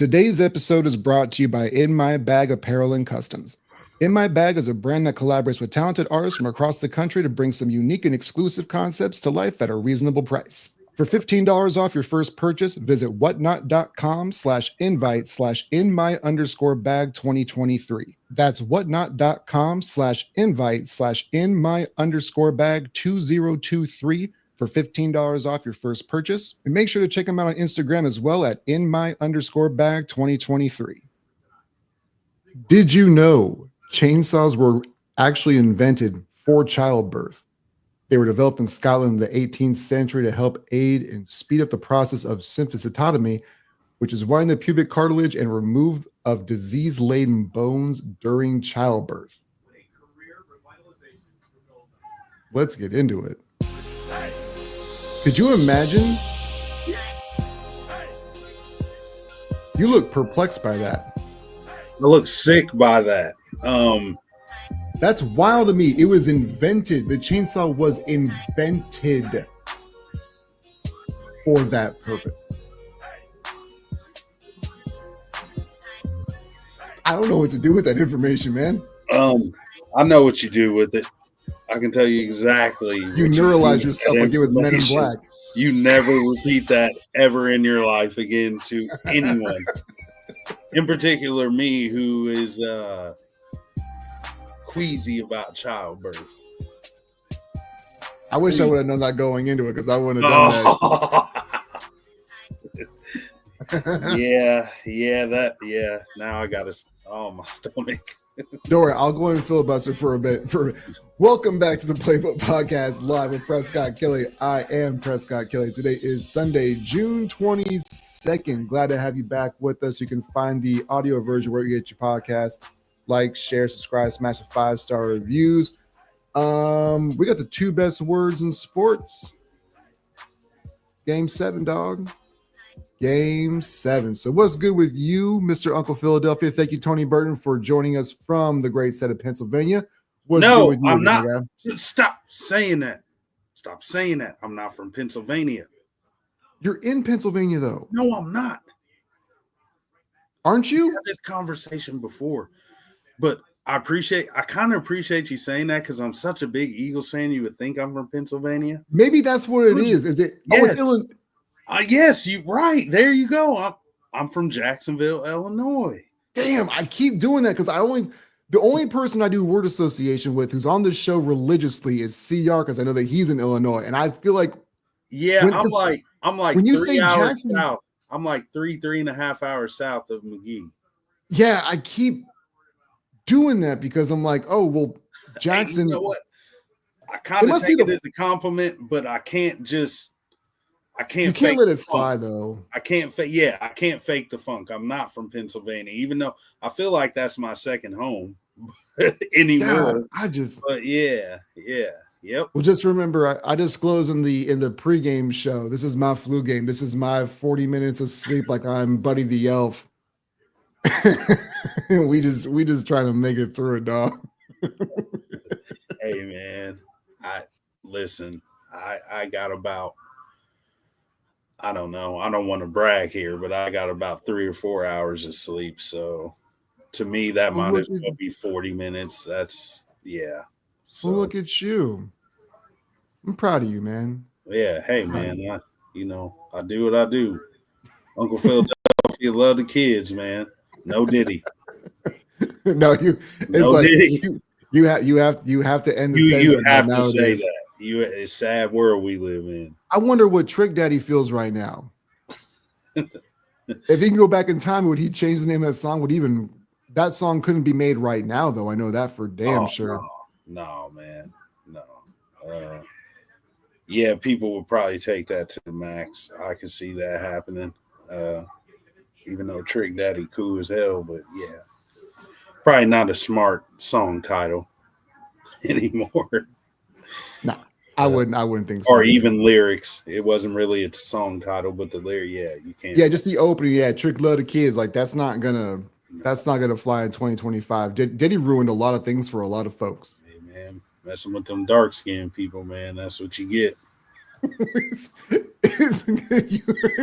Today's episode is brought to you by In My Bag Apparel and Customs. In My Bag is a brand that collaborates with talented artists from across the country to bring some unique and exclusive concepts to life at a reasonable price. For $15 off your first purchase, visit whatnot.com/invite/inmy_bag 2023. That's whatnot.com/invite/inmy_bag 2023 for $15 off your first purchase. And make sure to check them out on Instagram as well at inmy_bag 2023. Did you know chainsaws were actually invented for childbirth? They were developed in Scotland in the 18th century to help aid and speed up the process of symphysiotomy, which is widening the pubic cartilage and remove of disease-laden bones during childbirth. Let's get into it. Could you imagine? You look perplexed by that. I look sick by that. That's wild to me. It was invented. The chainsaw was invented for that purpose. I don't know what to do with that information, man. I know what you do with it. I can tell you exactly. You neuralize yourself like it was Men in Black. You never repeat that ever in your life again to anyone. In particular, me, who is queasy about childbirth. I wish I would have known that going into it because I wouldn't have done that. Yeah. Now I got my stomach. Don't worry, I'll go and filibuster for a bit. Welcome back to the Playbook Podcast live with Prescott Kelly. I am Prescott Kelly. Today is Sunday, June 22nd. Glad to have you back with us. You can find the audio version where you get your podcast. Like, share, subscribe, smash the 5-star reviews. We got the 2 best words in sports. Game 7, dog. Game 7. So what's good with you, Mr. Uncle Philadelphia? Thank you, Tony Burton, for joining us from the great state of Pennsylvania. What's good with you, I'm not. Stop saying that. Stop saying that. I'm not from Pennsylvania. You're in Pennsylvania, though. No, I'm not. Aren't you? We had this conversation before, but I kind of appreciate you saying that because I'm such a big Eagles fan. You would think I'm from Pennsylvania. Maybe that's what it is. Is it? Yes. Oh, it's Illinois. Yes, you right. There you go. I'm from Jacksonville, Illinois. Damn, I keep doing that because the only person I do word association with who's on this show religiously is CR because I know that he's in Illinois, and I feel like I'm like when you 3 say hours Jackson, south. I'm like 3.5 hours south of McGee. Yeah, I keep doing that because I'm like, oh well, Jackson. Hey, you know what? I kind of take it as a compliment, but I can't. You can't let it slide, though. I can't fake the funk. I'm not from Pennsylvania, even though I feel like that's my second home anymore. God, Yep. Well, just remember, I disclosed in the pregame show. This is my flu game. This is my 40 minutes of sleep, like I'm Buddy the Elf. we just trying to make it through it, dog. Hey, man, I got about. I don't know. I don't want to brag here, but I got about 3 or 4 hours of sleep. So to me, that might as well be 40 minutes. That's, yeah. So look at you. I'm proud of you, man. Yeah. Hey, man, I do what I do. Uncle Philadelphia love the kids, man. No Diddy. No, Diddy. You have to end the sentence. You have to say that. It's a sad world we live in. I wonder what Trick Daddy feels right now. If he can go back in time, would he change the name of that song? That song couldn't be made right now, though. I know that for damn sure. No, man. No. Yeah, people would probably take that to the max. I can see that happening. Even though Trick Daddy cool as hell, but yeah. Probably not a smart song title anymore. Nah. I wouldn't think so. Or even lyrics. It wasn't really a song title, but the lyric, you can't. Yeah, just the opening. Yeah, Trick Love the Kids. Like that's not gonna fly in 2025. Diddy ruined a lot of things for a lot of folks. Hey man, messing with them dark skinned people, man. That's what you get.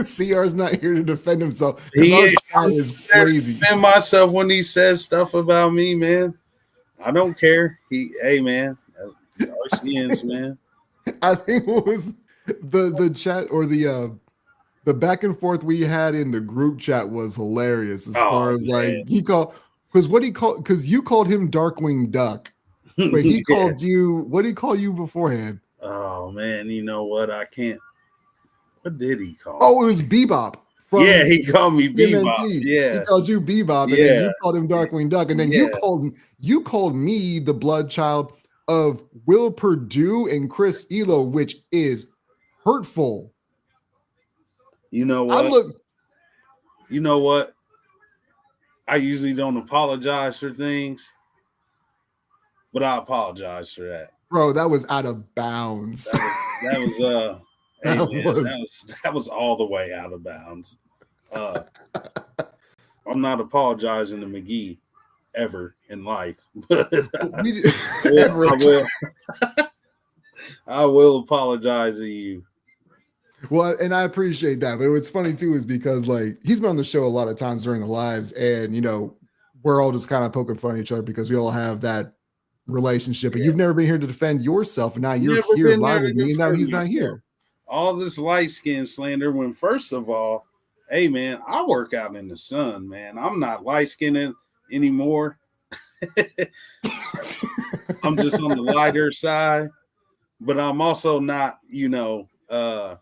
CR's not here to defend himself. He Our ain't- chat is crazy. defend myself when he says stuff about me, man. I don't care. Hey, man, our skins, man. I think what was the chat or the back and forth we had in the group chat was hilarious as far as like he called because you called him Darkwing Duck, but he called you, what did he call you beforehand? Oh man, you know what? I can't. What did he call? Oh, it was Bebop. Yeah, he called me Bebop. TMNT. Yeah, He called you Bebop, and then you called him Darkwing Duck, and then you called me the blood child of Will Purdue and Chris Elo, which is hurtful. You know what? You know what? I usually don't apologize for things, but I apologize for that. Bro, that was out of bounds. That was that was all the way out of bounds. I'm not apologizing to McGee ever in life, but I will apologize to you. Well, and I appreciate that. But what's funny too is because like he's been on the show a lot of times during the lives, and you know, we're all just kind of poking fun at each other because we all have that relationship. And you've never been here to defend yourself, and now you're here live with me, and now he's not here. All this light skin slander when first of all, hey man, I work out in the sun, man. I'm not light skinned anymore. I'm just on the lighter side, but I'm also not, I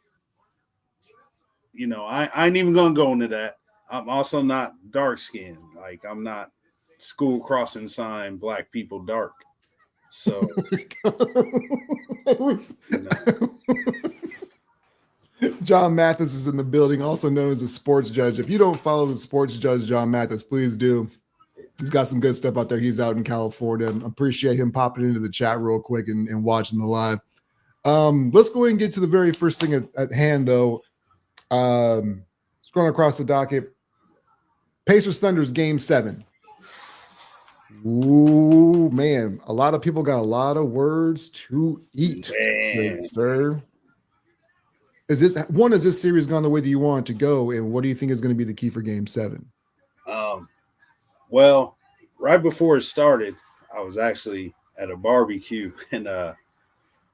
ain't even gonna go into that. I'm also not dark skinned. Like I'm not school crossing sign black people dark. So John Mathis is in the building, also known as a sports judge. If you don't follow the sports judge, John Mathis, please do. He's got some good stuff out there. He's out in California. I appreciate him popping into the chat real quick and watching the live. Let's go ahead and get to the very first thing at hand, though. Scrolling across the docket. Pacers Thunders Game 7. Ooh, man. A lot of people got a lot of words to eat, good sir. Is this series gone the way that you want it to go? And what do you think is going to be the key for Game 7? Well, right before it started, I was actually at a barbecue, and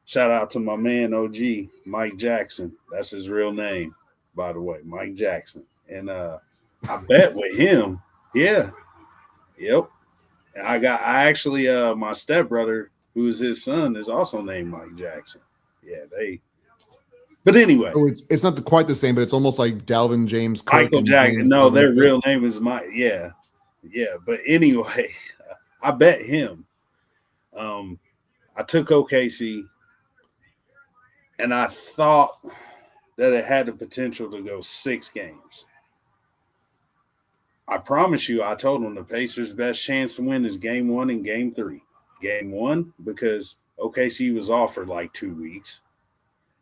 shout out to my man OG, Mike Jackson. That's his real name, by the way, Mike Jackson. And I bet with him, yep. And my stepbrother, who is his son, is also named Mike Jackson. Yeah, but anyway. Oh, it's not quite the same, but it's almost like Dalvin James Cook. Michael Jackson. No, their real name is Mike. Yeah. But anyway, I bet him. I took OKC, and I thought that it had the potential to go 6 games. I promise you, I told him the Pacers' best chance to win is Game 1 and Game 3. Game 1, because OKC was off for like 2 weeks,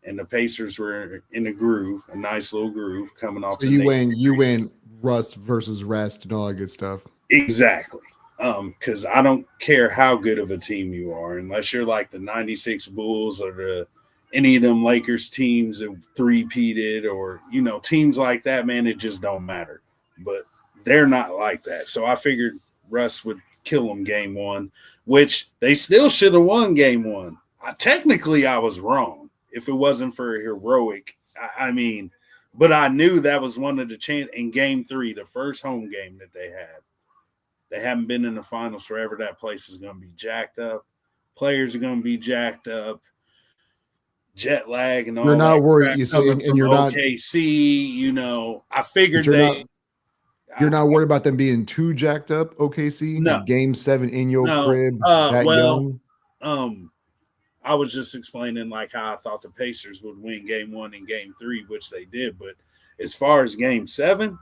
and the Pacers were in a groove, a nice little groove coming off. So you win rust versus rest and all that good stuff. Exactly. Because I don't care how good of a team you are, unless you're like the 96 Bulls or any of them Lakers teams that three-peated or, teams like that, man, it just don't matter. But they're not like that. So I figured Russ would kill them Game 1, which they still should have won Game 1. Technically, I was wrong if it wasn't for a heroic. But I knew that was one of the chance in Game 3, the first home game that they had. They haven't been in the finals forever. That place is going to be jacked up. Players are going to be jacked up. Jet lag and all that. You're not worried. And you're not OKC. I figured You're not worried about them being too jacked up, OKC? No. Game 7 in your crib, young? I was just explaining like how I thought the Pacers would win Game 1 and Game 3, which they did. But as far as Game 7,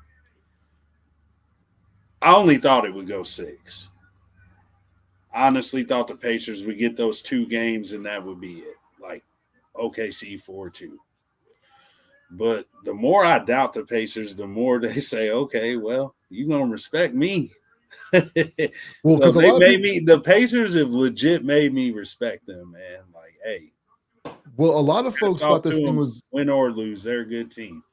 I only thought it would go 6. I honestly thought the Pacers would get those 2 games and that would be it. Like OKC 4-2. But the more I doubt the Pacers, the more they say, okay, well, you're going to respect me. Well, so they made me, the Pacers have legit made me respect them, man. Like, hey, Well, a lot of folks thought Talk this to thing them, was win or lose. They're a good team.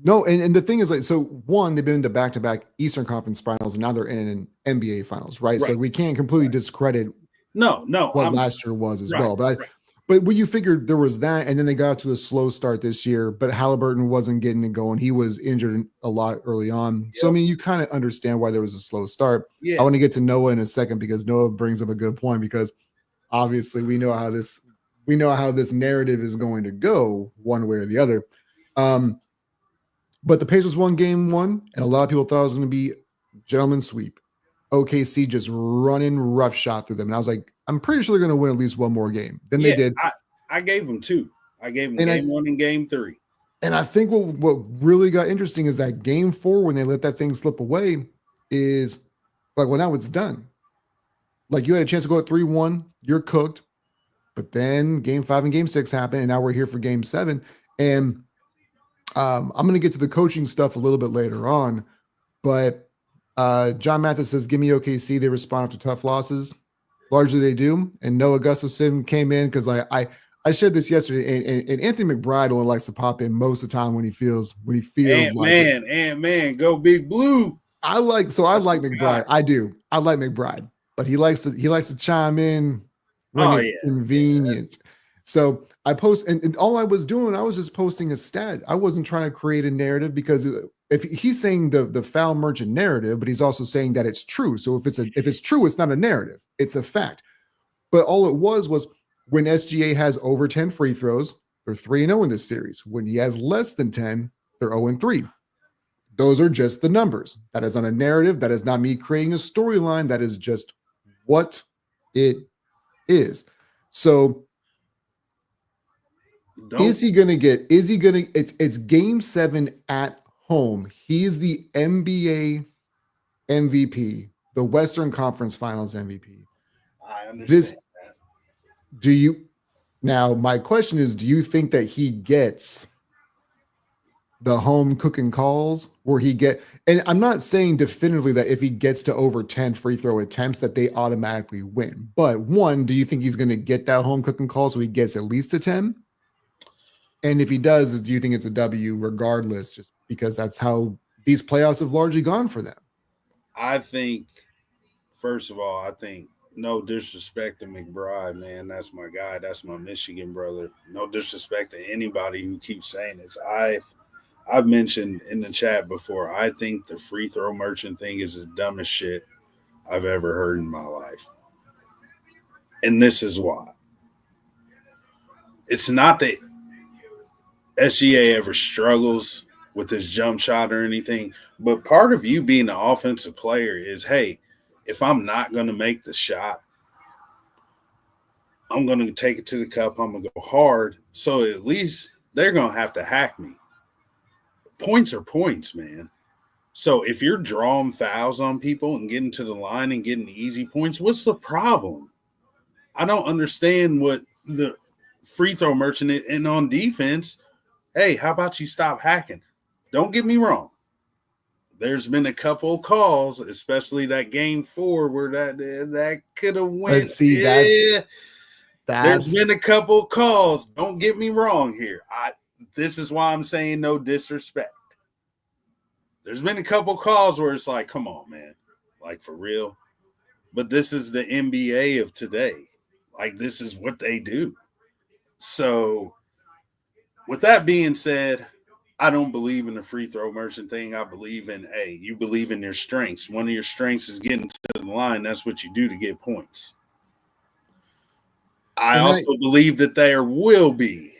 no, and the thing is, like, so one, they've been to back-to-back Eastern Conference Finals, and now they're in an NBA Finals, right? So Right. we can't completely discredit No, what I'm last year was as right. well. But Right. but when you figured there was that, and then they got out to a slow start this year, but Halliburton wasn't getting it going. He was injured a lot early on. So I Yep. mean, you kind of understand why there was a slow start. I Yeah. want to get to Noah in a second because Noah brings up a good point because obviously we know how this narrative is going to go one way or the other. But the Pacers won game one, and a lot of people thought it was going to be gentleman's sweep. OKC just running roughshod through them. And I was like, I'm pretty sure they're going to win at least one more game. Then they did. I gave them two. I gave them And game one and game three. And I think what really got interesting is that game four, when they let that thing slip away, is like, well, now it's done. Like you had a chance to go at 3-1, you're cooked. But then game five and game six happened, and now we're here for game seven. And I'm going to get to the coaching stuff a little bit later on. But John Mathis says, give me OKC. They respond after tough losses. Largely they do. And Noah Gustafson came in because I shared this yesterday, and Anthony McBride only likes to pop in most of the time when he feels Ant-Man, go Big Blue. I like McBride. God. I do. I like McBride, but he likes to chime in when it's convenient. Yeah, so I post, and all I was doing, I was just posting a stat. I wasn't trying to create a narrative because if he's saying the foul merchant narrative, but he's also saying that it's true. So if it's true, it's not a narrative, it's a fact. But all it was when SGA has over 10 free throws, they're 3-0 in this series. When he has less than 10, they're 0-3. Those are just the numbers. That is not a narrative. That is not me creating a storyline. That is just what it is. So it's game 7 at home. He is the NBA MVP, the Western Conference Finals MVP. I understand that. Now, my question is, do you think that he gets the home cooking calls where and I'm not saying definitively that if he gets to over 10 free throw attempts that they automatically win. But one, do you think he's going to get that home cooking call so he gets at least a 10? And if he does, do you think it's a W regardless, just because that's how these playoffs have largely gone for them? I think, first of all, no disrespect to McBride, man. That's my guy. That's my Michigan brother. No disrespect to anybody who keeps saying this. I've mentioned in the chat before, I think the free throw merchant thing is the dumbest shit I've ever heard in my life. And this is why. It's not that SGA ever struggles with his jump shot or anything, but part of you being an offensive player is, hey, if I'm not going to make the shot, I'm going to take it to the cup. I'm going to go hard. So at least they're going to have to hack me. Points are points, man. So if you're drawing fouls on people and getting to the line and getting easy points, what's the problem? I don't understand what the free throw merchant is. And on defense, hey, how about you stop hacking? Don't get me wrong. There's been a couple of calls, especially that game 4 where that could have went. Let's see, there's been a couple of calls. Don't get me wrong here. This is why I'm saying no disrespect. There's been a couple calls where it's like, come on, man. Like, for real. But this is the NBA of today. Like, this is what they do. So, with that being said, I don't believe in the free throw merchant thing. I believe in, hey, you believe in your strengths. One of your strengths is getting to the line. That's what you do to get points. I also believe that there will be,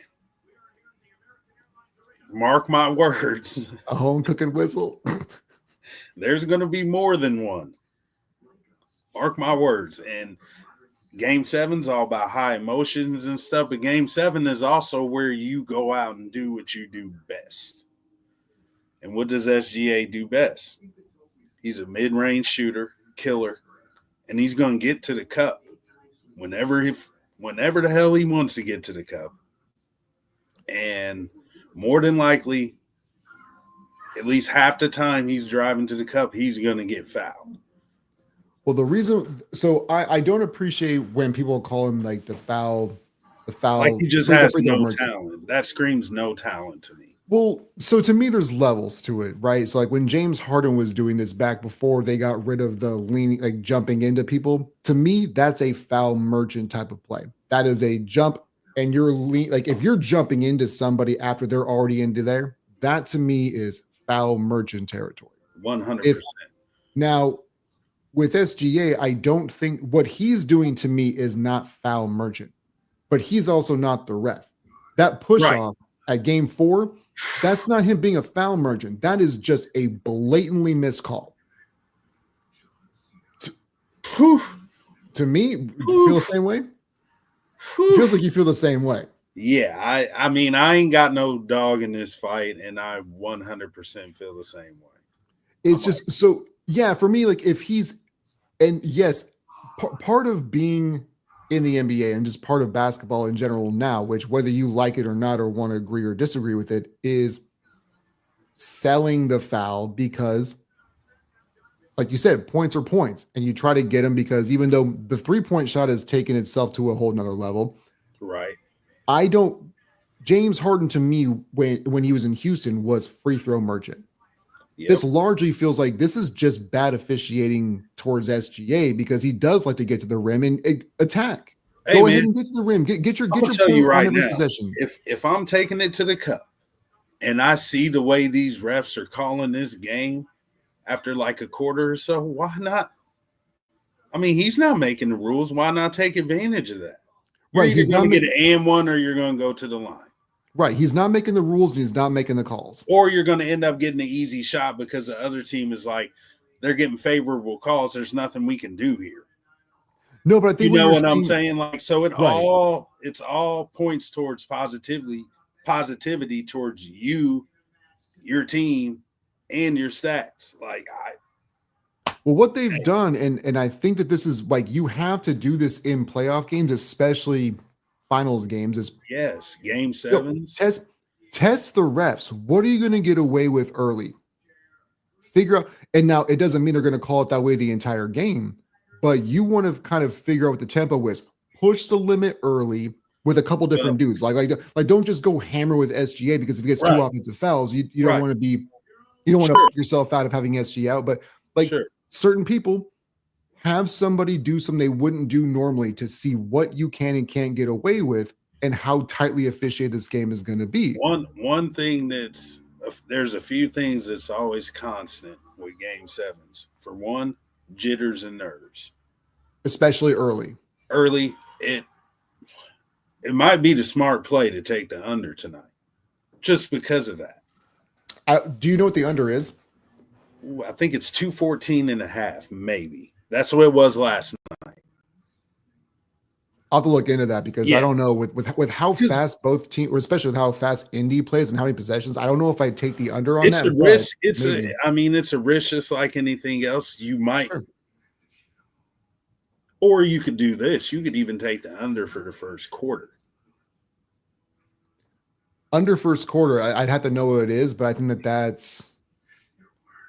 mark my words, a home cooking whistle. There's going to be more than one. Mark my words. And game 7's all about high emotions and stuff, but game 7 is also where you go out and do what you do best. And what does SGA do best? He's a mid-range shooter, killer, and he's going to get to the cup whenever the hell he wants to get to the cup. And more than likely, at least half the time he's driving to the cup, he's going to get fouled. Well, the reason, so I don't appreciate when people call him like the foul the foul. Like he just has no talent. That screams no talent to me. Well, so to me, there's levels to it, right? So like when James Harden was doing this back before they got rid of the leaning, like jumping into people, to me, that's a foul merchant type of play. That is a jump, and you're like if you're jumping into somebody after they're already into there, that to me is foul merchant territory. 100%. Now, with SGA, I don't think what he's doing to me is not foul merchant, but he's also not the ref. That push off at game 4, that's not him being a foul merchant. That is just a blatantly missed call. To me, you feel the same way? It feels like you feel the same way. Yeah, I mean, I ain't got no dog in this fight, and I 100% feel the same way. It's just so, yeah, for me, like if he's, and yes, part of being in the NBA and just part of basketball in general now, which whether you like it or not or want to agree or disagree with it, is selling the foul because, like you said, points are points, and you try to get them because even though the 3-point shot has taken itself to a whole nother level, right? James Harden to me when he was in Houston was free throw merchant. Yep. This largely feels like this is just bad officiating towards SGA because he does like to get to the rim and attack. Go ahead and get to the rim. Get your point right on every now, possession. If I'm taking it to the cup and I see the way these refs are calling this game after like a quarter or so, why not? I mean, he's not making the rules. Why not take advantage of that? Right, he's going to get an and one, or you're going to go to the line. Right, he's not making the rules and he's not making the calls. Or you're going to end up getting an easy shot because the other team is like, they're getting favorable calls. There's nothing we can do here. No, but I think you know what I'm saying. Like, so it's all points towards positivity towards you, your team, and your stats. Well, what they've done, and I think that this is like you have to do this in playoff games, especially finals games. Is game 7s. Test the refs. What are you going to get away with early? Figure out, and now it doesn't mean they're going to call it that way the entire game, but you want to kind of figure out what the tempo is. Push the limit early with a couple different dudes. Like don't just go hammer with SGA because if he gets 2 offensive fouls, you don't want to be, you don't want to put yourself out of having SGA out. But certain people have somebody do something they wouldn't do normally to see what you can and can't get away with and how tightly officiated this game is going to be. One thing there's a few things that's always constant with game 7s. For one, jitters and nerves. Especially early. It might be the smart play to take the under tonight just because of that. Do you know what the under is? I think it's 214.5, maybe. That's what it was last night. I'll have to look into that because I don't know with how fast both teams, or especially with how fast Indy plays and how many possessions. I don't know if I'd take the under on that. It's a risk. It's a risk just like anything else. You might, or you could do this. You could even take the under for the first quarter. Under first quarter, I'd have to know what it is, but I think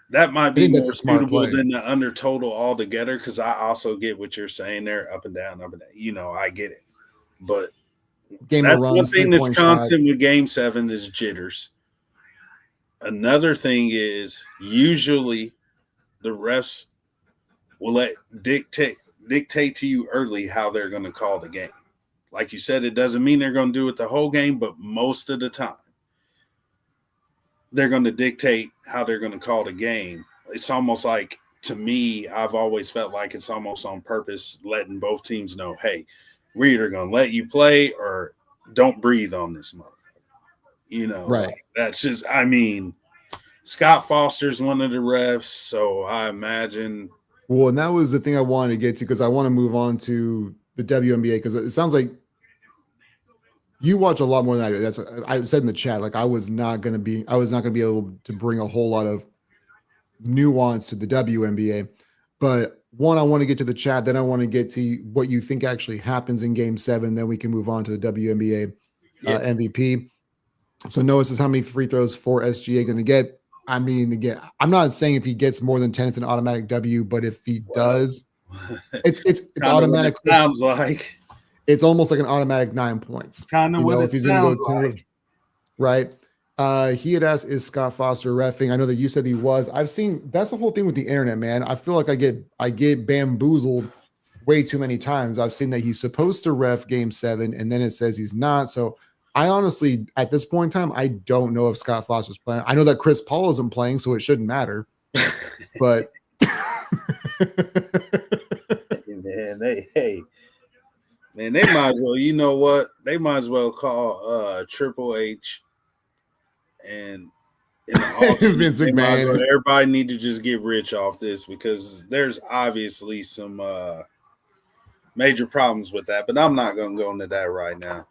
that might be more suitable than the under total altogether, because I also get what you're saying there, up and down. You know, I get it. But that's one thing that's constant with game 7 is jitters. Another thing is usually the refs will dictate to you early how they're going to call the game. Like you said, it doesn't mean they're going to do it the whole game, but most of the time they're going to dictate how they're going to call the game. It's almost like, to me, I've always felt like it's almost on purpose, letting both teams know, hey, we're either going to let you play or don't breathe on this motherfucker. You know, that's just, I mean, Scott Foster's one of the refs, so I imagine. Well, and that was the thing I wanted to get to, because I want to move on to the WNBA, because it sounds like you watch a lot more than I do. That's what I said in the chat. Like I was not going to be able to bring a whole lot of nuance to the WNBA. But one, I want to get to the chat. Then I want to get to what you think actually happens in game 7. Then we can move on to the WNBA MVP. So Noah says, how many free throws for SGA going to get? I mean, again, I'm not saying if he gets more than 10, it's an automatic W, but if he does, it's automatic. Sounds like. it's almost like an automatic 9 points. Kind of what if it he's going to sounds go 10, like. right? He had asked, is Scott Foster reffing? I know that you said he was. I've seen that's the whole thing with the internet, man. I feel like I get bamboozled way too many times. I've seen that he's supposed to ref game 7, and then it says he's not. So I honestly, at this point in time, I don't know if Scott Foster's playing. I know that Chris Paul isn't playing, so it shouldn't matter. But man, they might as well, you know what? They might as well call Triple H and Vince McMahon. Everybody need to just get rich off this, because there's obviously some major problems with that. But I'm not going to go into that right now.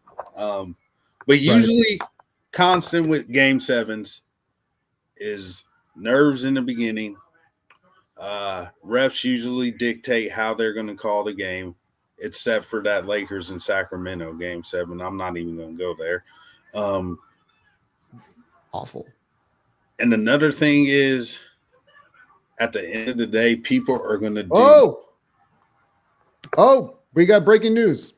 But usually, constant with game 7s is nerves in the beginning. Refs usually dictate how they're going to call the game, except for that Lakers and Sacramento game 7. I'm not even going to go there. Awful. And another thing is, at the end of the day, people are going to do. Oh, we got breaking news.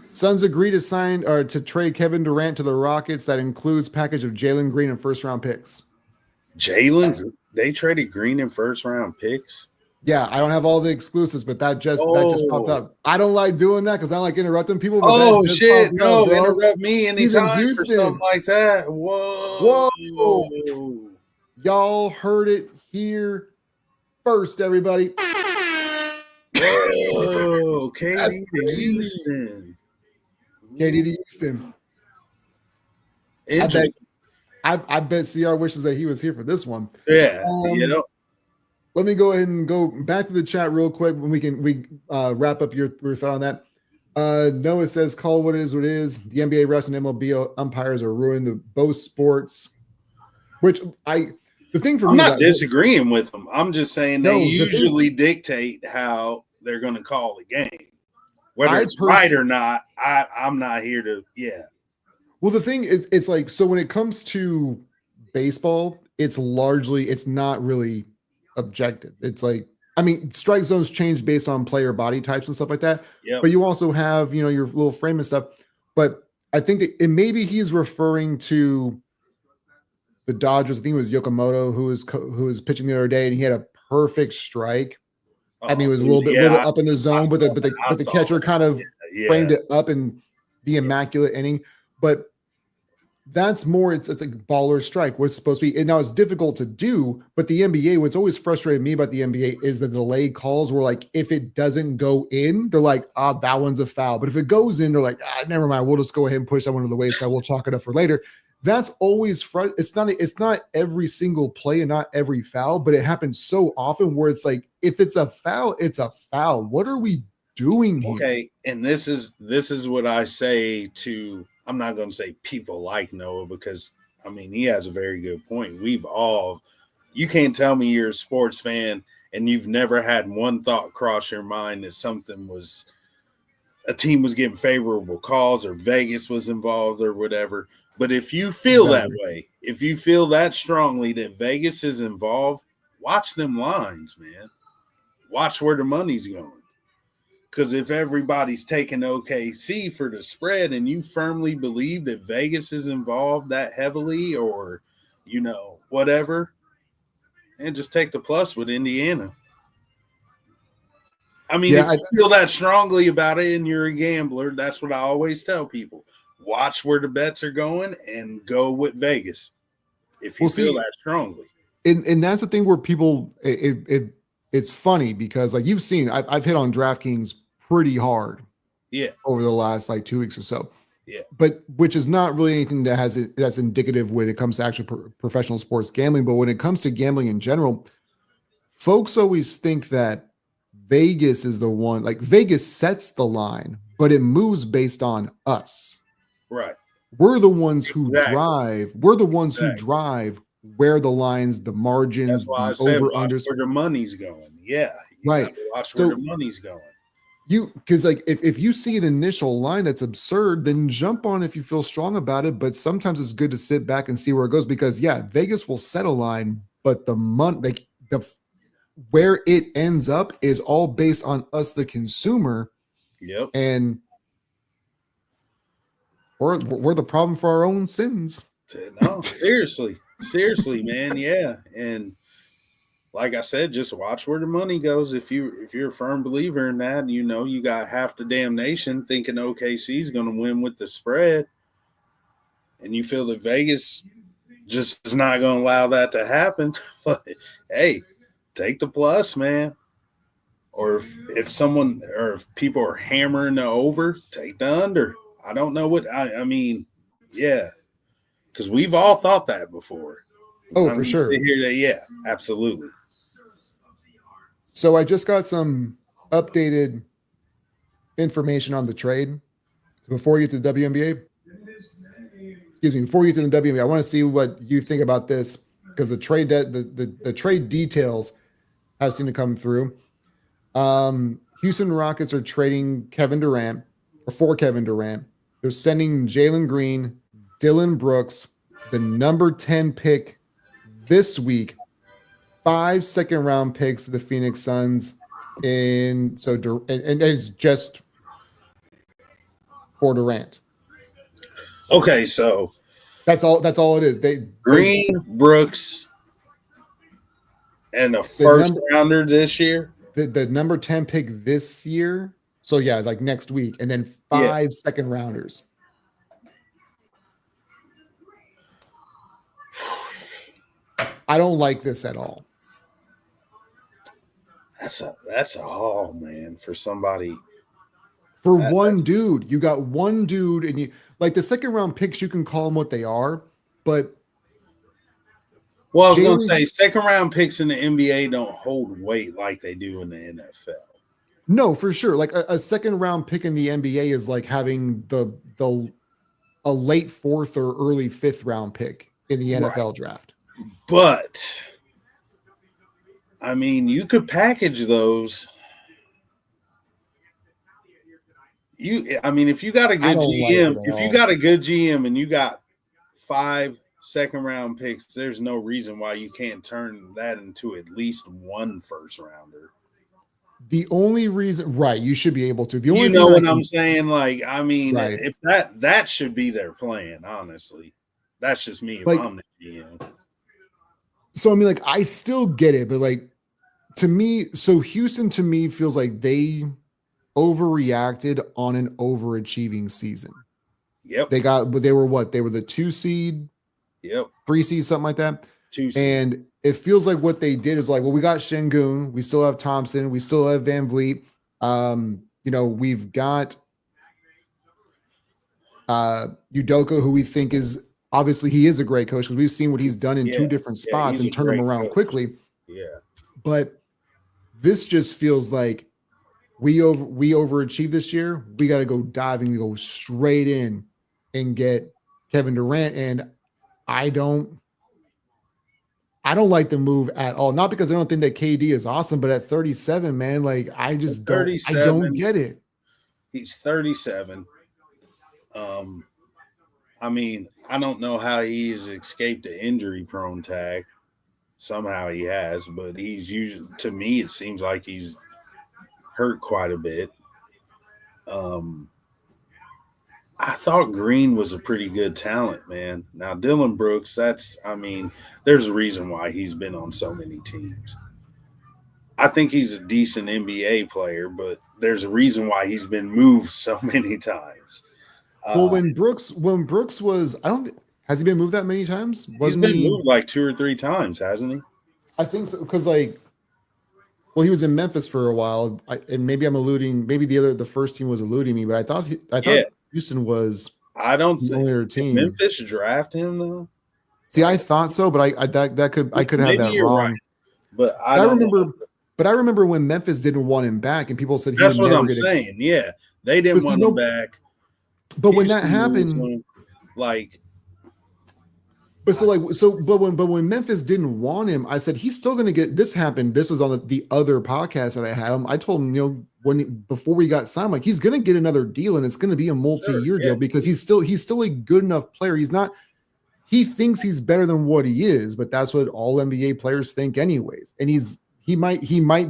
Suns agreed to sign or to trade Kevin Durant to the Rockets. That includes package of Jalen Green and first-round picks. They traded Green and first-round picks? Yeah, I don't have all the exclusives, but that just popped up. I don't like doing that because I like interrupting people. But shit! No, interrupt me anytime for something like that. Whoa! Y'all heard it here first, everybody. Whoa! KD to Houston. KD to Houston. I bet CR wishes that he was here for this one. Yeah, Let me go ahead and go back to the chat real quick when we wrap up your thought on that. Noah says, call what it is what it is. The NBA refs and MLB umpires are ruining both sports. Which the thing for I'm me, not disagreeing with them. I'm just saying they usually dictate how they're going to call the game. Whether it's right or not, I'm not here to, Well, the thing is, it's like, so when it comes to baseball, it's not really objective. It's like, I mean, strike zones change based on player body types and stuff like that. Yep. But you also have, your little frame and stuff. But I think that maybe he's referring to the Dodgers. I think it was Yokomoto who was pitching the other day, and he had a perfect strike. I mean, it was a little up in the zone, but the catcher kind of framed it up in the immaculate inning. But that's more, it's like baller strike. What's supposed to be, and now it's difficult to do, but the NBA, what's always frustrated me about the NBA is the delayed calls where, like, if it doesn't go in, they're like, that one's a foul. But if it goes in, they're like, never mind, we'll just go ahead and push that one to the wayside. We'll chalk it up for later. That's always it's not every single play and not every foul, but it happens so often where it's like, if it's a foul, it's a foul. What are we doing here? Okay, and this is what I say to, I'm not going to say people like Noah, because I mean, he has a very good point. You can't tell me you're a sports fan and you've never had one thought cross your mind that a team was getting favorable calls or Vegas was involved or whatever. But if you feel that way, if you feel that strongly that Vegas is involved, watch them lines, man. Watch where the money's going. Because if everybody's taking OKC for the spread and you firmly believe that Vegas is involved that heavily or, whatever, and just take the plus with Indiana. I mean, if you feel that strongly about it and you're a gambler, that's what I always tell people. Watch where the bets are going and go with Vegas if you feel that strongly. And that's the thing where people, it's funny because, like, you've seen, I've hit on DraftKings pretty hard over the last 2 weeks or so. But which is not really anything that's indicative when it comes to actual professional sports gambling. But when it comes to gambling in general, folks always think that Vegas is the one, like, Vegas sets the line, but it moves based on us. Right. We're the ones who drive. We're the ones who drive where the lines, the margins, the over-unders. Where the money's going. Yeah. Right. Watch where the money's going. Because if you see an initial line that's absurd, then jump on if you feel strong about it. But sometimes it's good to sit back and see where it goes, because Vegas will set a line, but the money, where it ends up is all based on us, the consumer. Yep. And we're the problem for our own sins. No, seriously, man. Yeah, and like I said, just watch where the money goes. If you're a firm believer in that, you got half the damn nation thinking OKC is going to win with the spread, and you feel that Vegas just is not going to allow that to happen. But hey, take the plus, man. Or if people are hammering the over, take the under. I don't know what I mean. Yeah, because we've all thought that before. Oh, for sure. Yeah, absolutely. So I just got some updated information on the trade. So before you get to the WNBA, before you get to the WNBA, I want to see what you think about this because the trade the trade details have seemed to come through. Houston Rockets are trading Kevin Durant for Kevin Durant. They're sending Jalen Green, Dylan Brooks, the number 10 pick this week, 5 second-round picks to the Phoenix Suns, and it's just for Durant. Okay, so that's all it is. Green, Brooks, and a first rounder this year. The number 10 pick this year. So yeah, like next week, and then 5 second rounders. I don't like this at all. That's a haul, man, for somebody. For one dude, you got one dude, and you like the second round picks. You can call them what they are, but I was going to say second round picks in the NBA don't hold weight like they do in the NFL. No, for sure. Like a second round pick in the NBA is like having a late 4th or early 5th round pick in the NFL draft. But I mean, you could package those. If you got a good GM, if you got a good GM and you got 5 second round picks, there's no reason why you can't turn that into at least 1 first rounder. The only reason, right? You should be able to. The only what I'm saying? Like, I mean, if that should be their plan. Honestly, that's just me. If I'm the GM. So I mean, like, I still get it, but like, to me, so Houston to me feels like they overreacted on an overachieving season. Yep. They were what? They were the 2 seed. Yep. 3 seed, something like that. 2 seed. And it feels like what they did is like, well, we got Şengün, we still have Thompson, we still have Van Vliet. We've got Udoka, who we think is obviously he is a great coach because we've seen what he's done in 2 different spots and turned them around quickly. Yeah. But this just feels like we overachieved this year. We got to go diving, go straight in and get Kevin Durant. And I don't like the move at all. Not because I don't think that KD is awesome, but at 37, man, like I just don't get it. He's 37. I mean, I don't know how he's escaped the injury prone tag. Somehow he has, but he's usually, to me, it seems like he's hurt quite a bit. I thought Green was a pretty good talent, man. Now, Dylan Brooks, there's a reason why he's been on so many teams. I think he's a decent NBA player, but there's a reason why he's been moved so many times. Well, when Brooks was, has he been moved that many times? He's been moved like 2 or 3 times, hasn't he? I think so, because he was in Memphis for a while, and maybe I'm alluding. Maybe the first team was eluding me, but I thought Houston was. I don't the only team. Did Memphis draft him though. See, I thought so, but I could have that wrong. Right. But I remember when Memphis didn't want him back, and people said that's what I'm saying. Yeah, they didn't want him back. But when that happened, but when Memphis didn't want him, I said he's still going to get. This happened. This was on the other podcast that I had him. I told him, before we got signed, like he's going to get another deal, and it's going to be a multi-year deal because he's still a good enough player. He's not. He thinks he's better than what he is, but that's what all NBA players think, anyways. And he might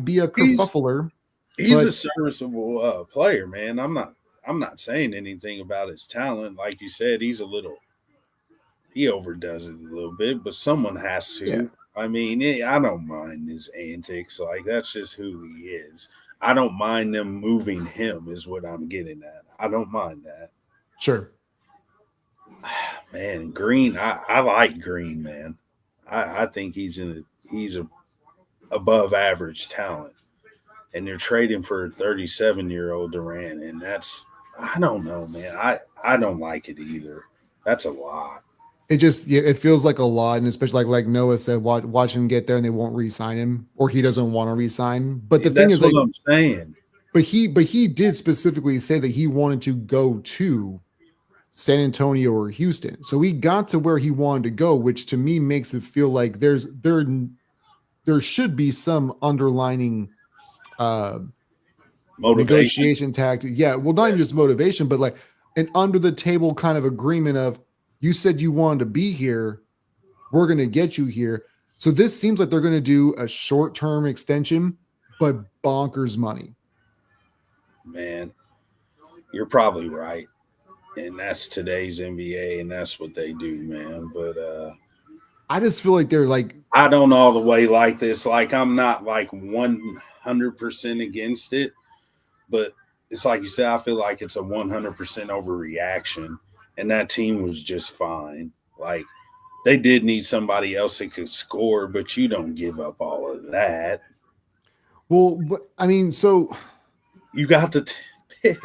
be a kerfuffler. He's But a serviceable player, man. I'm not saying anything about his talent. Like you said, he overdoes it a little bit, but someone has yeah, to. I mean, I don't mind his antics. Like, that's just who he is. I don't mind them moving him, is what I'm getting at. I don't mind that. sure. Man, Green, I like Green, man. I think he's a above average talent. And they're trading for a 37-year-old Durant, and that's I don't know, man. I don't like it either. That's a lot. It just it feels like a lot, and especially like Noah said, watch him get there and they won't re-sign him, or he doesn't want to re-sign. But the thing That's is, like, what I'm saying. but he did specifically say that he wanted to go to San Antonio or Houston. So he got to where he wanted to go, which to me makes it feel like there should be some underlining uh Motivation. negotiation tactic. Yeah, well, not even just motivation, but like an under the table kind of agreement of you said you wanted to be here, we're going to get you here. So this seems like they're going to do a short term extension, but bonkers money. Man, you're probably right. And that's today's NBA, and that's what they do, man. But I just feel like they're like, I don't all the way like this. Like, I'm not like 100% against it, but it's like you said, I feel like it's a 100% overreaction, and that team was just fine. Like, they did need somebody else that could score, but you don't give up all of that. well, but, I mean, so You got to pick.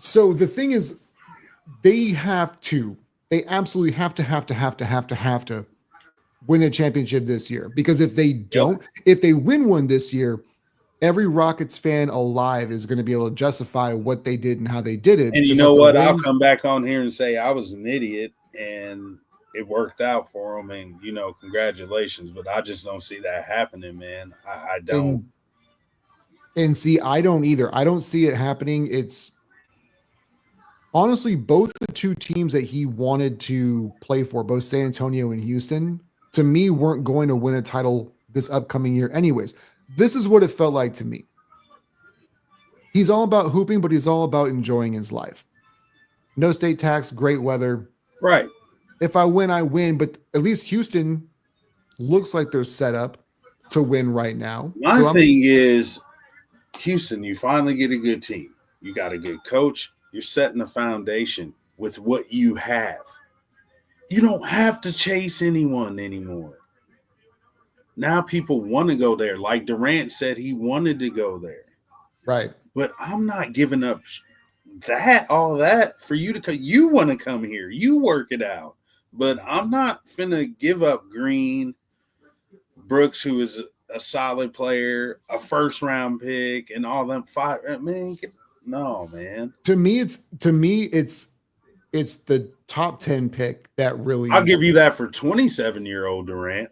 so the thing is, they absolutely have to win a championship this year, because if they don't, if they win one this year, every Rockets fan alive is going to be able to justify what they did and how they did it. And you Just know like what? the I'll Rams. come back on here and say I was an idiot and it worked out for them. And, congratulations. But I just don't see that happening, man. I don't. And see, I don't either. I don't see it happening. It's honestly both the two teams that he wanted to play for, both San Antonio and Houston, to me, weren't going to win a title this upcoming year anyways. This is what it felt like to me. He's all about hooping, but he's all about enjoying his life. No state tax, great weather. Right. If I win, I win. But at least Houston looks like they're set up to win right now. My thing is, Houston, you finally get a good team. You got a good coach. You're setting a foundation with what you have. You don't have to chase anyone anymore. Now people want to go there. Like Durant said, he wanted to go there. Right. But I'm not giving up all that for you to come. You want to come here. You work it out. But I'm not finna give up Green, Brooks, who is a solid player, a first-round pick, and all them five. Man, no, man. To me, it's the top 10 pick that really. I'll give you that for 27-year-old Durant.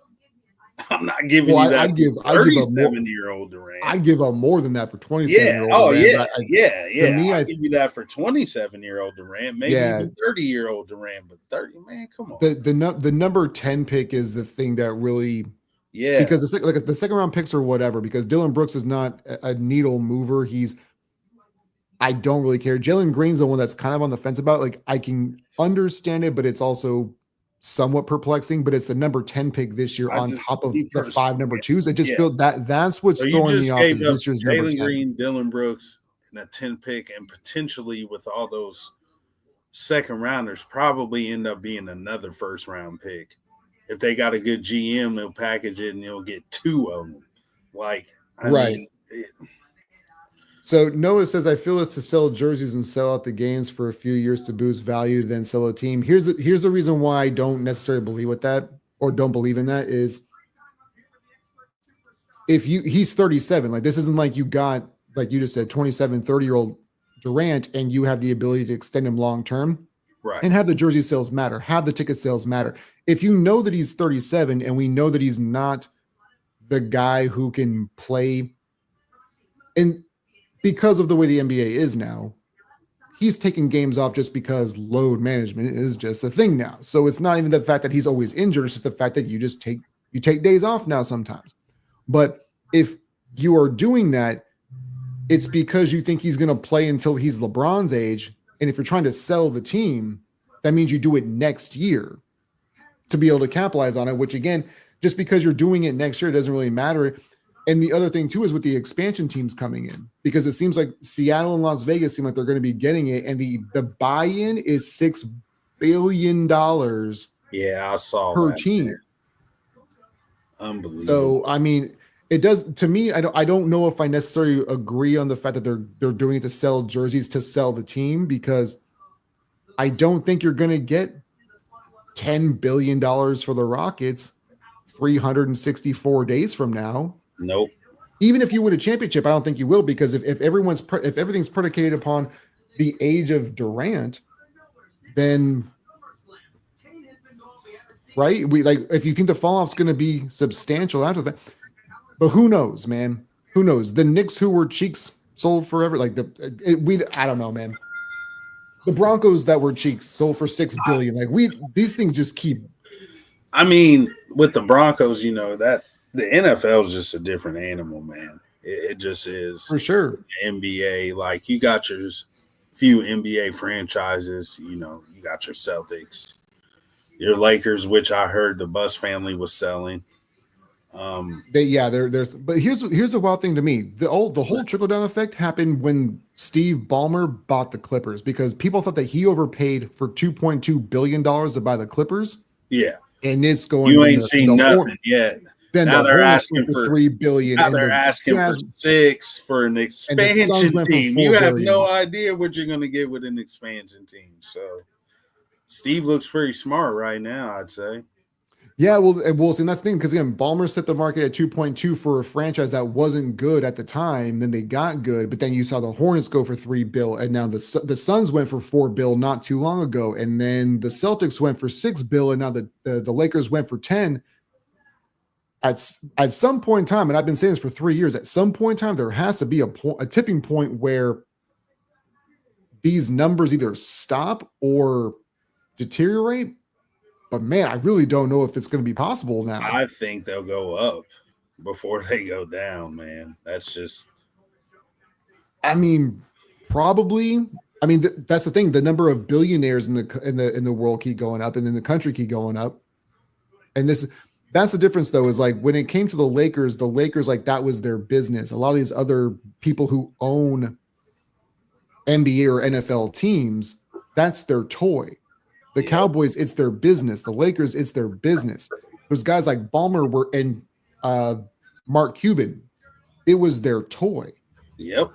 I'm not giving you that. I'd give 37-year-old Durant. I'd give up more than that for 27-year-old. Yeah. Durant. Yeah. To me, I'll give you that for 27-year-old Durant, maybe even 30-year-old Durant, but 30, man, come on. The number 10 pick is the thing that really. Yeah. Because the second round picks or whatever, because Dylan Brooks is not a needle mover. I don't really care. Jalen Green's the one that's kind of on the fence about. Like, I can understand it, but it's also somewhat perplexing. But it's the number 10 pick this year on top of the 5 number 2s. I just feel that's what's throwing me off. Is this year's number 10. Jalen Green, Dylan Brooks, and a 10 pick, and potentially with all those second rounders, probably end up being another first round pick. If they got a good GM, they'll package it and they'll get 2 of them. I mean, So Noah says, I feel it's to sell jerseys and sell out the games for a few years to boost value, then sell a team. Here's the reason why I don't necessarily believe with that, or don't believe in that, is he's 37. Like, this isn't like you got, like you just said, 27, 30-year-old Durant, and you have the ability to extend him long term. Right. And have the jersey sales matter, have the ticket sales matter. If you know that he's 37 and we know that he's not the guy who can play, and because of the way the NBA is now, he's taking games off just because load management is just a thing now. So it's not even the fact that he's always injured, it's just the fact that you take days off now sometimes. But if you are doing that, it's because you think he's going to play until he's LeBron's age. And if you're trying to sell the team, that means you do it next year to be able to capitalize on it, which again, just because you're doing it next year, it doesn't really matter. And the other thing too is with the expansion teams coming in, because it seems like Seattle and Las Vegas seem like they're going to be getting it. And the buy-in is $6 billion Yeah, I saw per that. team. Man. Unbelievable. So, I mean, it does to me. I don't know if I necessarily agree on the fact that they're doing it to sell jerseys to sell the team, because I don't think you're going to get $10 billion for the Rockets 364 days from now. Nope. Even if you win a championship, I don't think you will, because if everything's predicated upon the age of Durant, then right, if you think the fall off's going to be substantial after that, but who knows, man? Who knows? The Knicks, who were cheeks sold forever, I don't know, man. The Broncos that were cheeks sold for $6 billion. These things just keep. I mean, with the Broncos, that the NFL is just a different animal, man. It just is For sure. NBA, like you got your few NBA franchises. You got your Celtics, your Lakers, which I heard the Buss family was selling. There's but here's the wild thing to me. The whole trickle down effect happened when Steve Ballmer bought the Clippers, because people thought that he overpaid for $2.2 billion to buy the Clippers. Yeah. And it's going. You ain't seen nothing yet. Then now they're asking for $3 billion. Now they're asking for $6 billion for an expansion team. You have no idea what you're going to get with an expansion team. So Steve looks pretty smart right now, I'd say. Yeah, well, see, that's the thing, because again, Ballmer set the market at 2.2 for a franchise that wasn't good at the time. Then they got good, but then you saw the Hornets go for $3 billion, and now the Suns went for $4 billion not too long ago, and then the Celtics went for $6 billion, and now the Lakers went for $10 billion. At some point in time, and I've been saying this for 3 years, at some point in time, there has to be a tipping point where these numbers either stop or deteriorate. But man, I really don't know if it's going to be possible now. I think they'll go up before they go down, man. That's just. I mean, probably. I mean, that's the thing. The number of billionaires in the world keep going up, and then the country keep going up. And that's the difference, though, is like when it came to the Lakers, like that was their business. A lot of these other people who own NBA or NFL teams, that's their toy. The Cowboys, it's their business. The Lakers, it's their business. Those guys like Ballmer and Mark Cuban, it was their toy. Yep.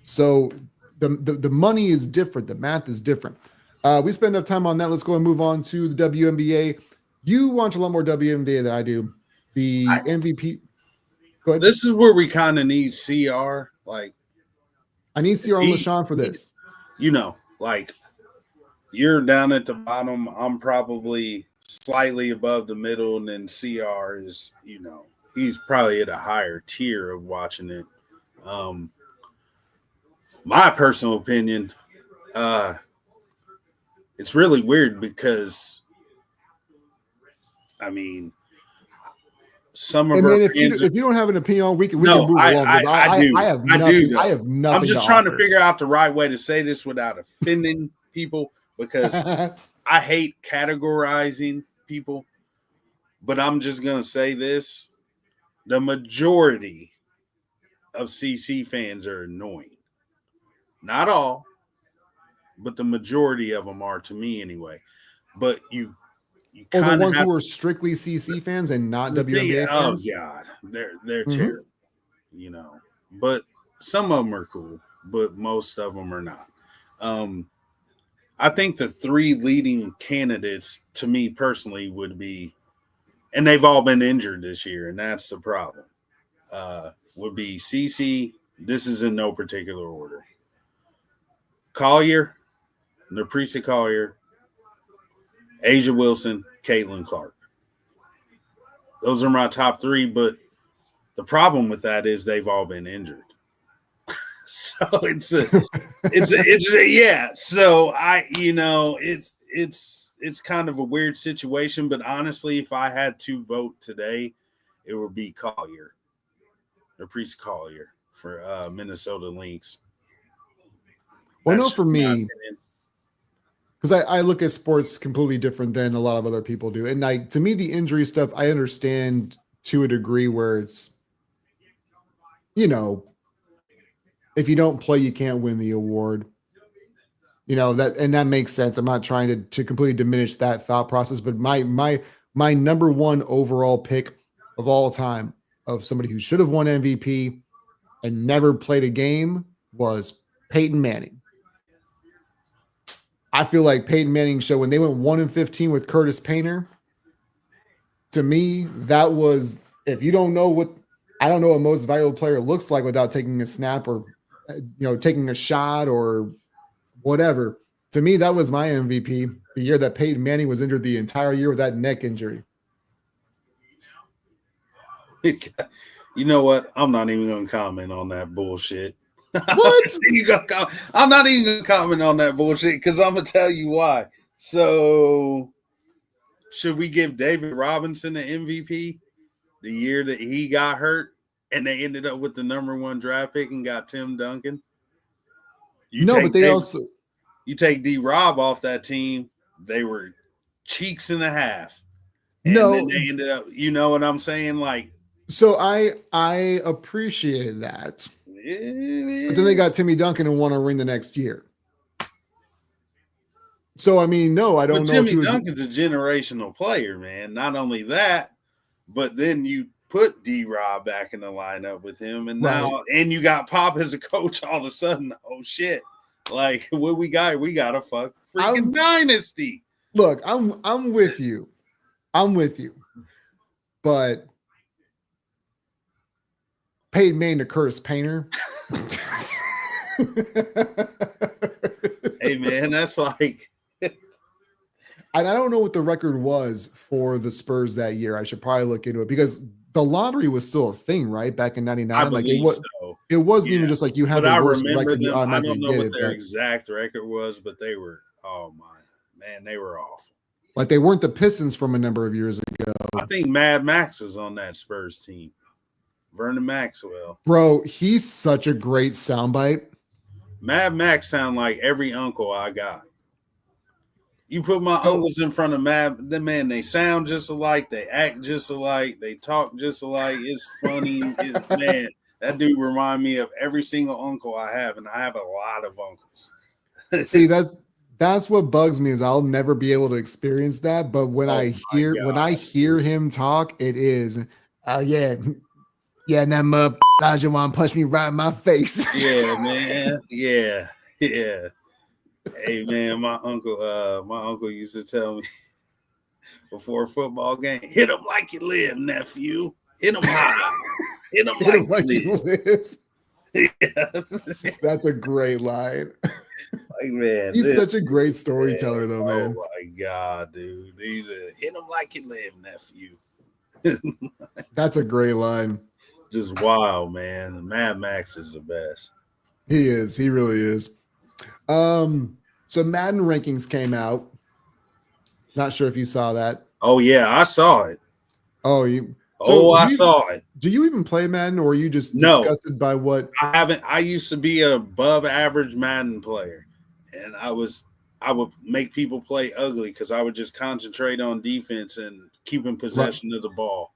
So the money is different. The math is different. We spend enough time on that. Let's go and move on to the WNBA. You watch a lot more WNBA than I do. The MVP. Go ahead. This is where we kind of need CR. Like, I need CR on LaShawn for this. You're down at the bottom. I'm probably slightly above the middle, and then CR is, he's probably at a higher tier of watching it. My personal opinion, it's really weird because, I mean, some of and our then if you don't have an opinion, we can move along. I do. I have nothing. I have nothing. I'm just trying to figure out the right way to say this without offending people. Because I hate categorizing people, but I'm just going to say this. The majority of CC fans are annoying. Not all, but the majority of them are, to me anyway. But you the ones who are strictly CC fans and not WNBA fans? Oh, God. They're terrible, But some of them are cool, but most of them are not. I think the three leading candidates, to me personally, would be, and they've all been injured this year, and that's the problem, would be CC. This is in no particular order. Collier, Naprisha Collier, A'ja Wilson, Caitlin Clark. Those are my top three, but the problem with that is they've all been injured. So it's So it's kind of a weird situation, but honestly, if I had to vote today, it would be Collier, Naprisha Collier. for Minnesota Lynx. Well, no, for me, because I look at sports completely different than a lot of other people do. And to me, the injury stuff, I understand to a degree where it's, if you don't play, you can't win the award. That makes sense. I'm not trying to completely diminish that thought process, but my number one overall pick of all time of somebody who should have won MVP and never played a game was Peyton Manning. I feel like Peyton Manning show when they went 1-15 with Curtis Painter. To me, that was, if you don't know what, I don't know what most valuable player looks like without taking a snap or, taking a shot or whatever. To me, that was my MVP. The year that Peyton Manning was injured the entire year with that neck injury. You know what? I'm not even going to comment on that bullshit. What? I'm not even going to comment on that bullshit because I'm going to tell you why. So, should we give David Robinson the MVP the year that he got hurt and they ended up with the number 1 draft pick and got Tim Duncan? You take D-Rob off that team, they were cheeks and a half. And then they ended up, you know what I'm saying? So I appreciate that. But then they got Timmy Duncan and won a ring the next year. So, I mean, no, I don't know. Timmy Duncan's a generational player, man. Not only that, but then you put D-Rob back in the lineup with him, and now and you got Pop as a coach all of a sudden. Oh, shit. What we got? We got a freaking dynasty. Look, I'm with you. But Peyton Manning to Curtis Painter. Hey, man, that's I don't know what the record was for the Spurs that year. I should probably look into it because the lottery was still a thing, right? Back in '99, I believe so. It wasn't even just like you had the worst record. I don't know what their exact record was, but they were, oh my man, they were awful. Like they weren't the Pistons from a number of years ago. I think Mad Max was on that Spurs team. Vernon Maxwell. Bro, he's such a great soundbite. Mad Max sound like every uncle I got. You put my uncles in front of man, they sound just alike, they act just alike, they talk just alike. It's funny. Man, that dude remind me of every single uncle I have, and I have a lot of uncles. See, that's what bugs me is I'll never be able to experience that. But when I hear him talk, it is, yeah, and that motherfucker want to punch me right in my face. Yeah, man. Yeah. Hey, man, my uncle used to tell me before a football game, hit him like you live, nephew. Hit him high. Hit him like you live. Yeah. That's a great line. Man, he's such a great storyteller, though, man. Oh my God, dude. Hit him like you live, nephew. That's a great line. Just wild, man. Mad Max is the best. He is. He really is. So Madden rankings came out. Not sure if you saw that. Oh yeah, I saw it. Oh, I saw it. Do you even play Madden, or are you just disgusted by what? I haven't. I used to be a above average Madden player, and I would make people play ugly because I would just concentrate on defense and keeping possession of the ball.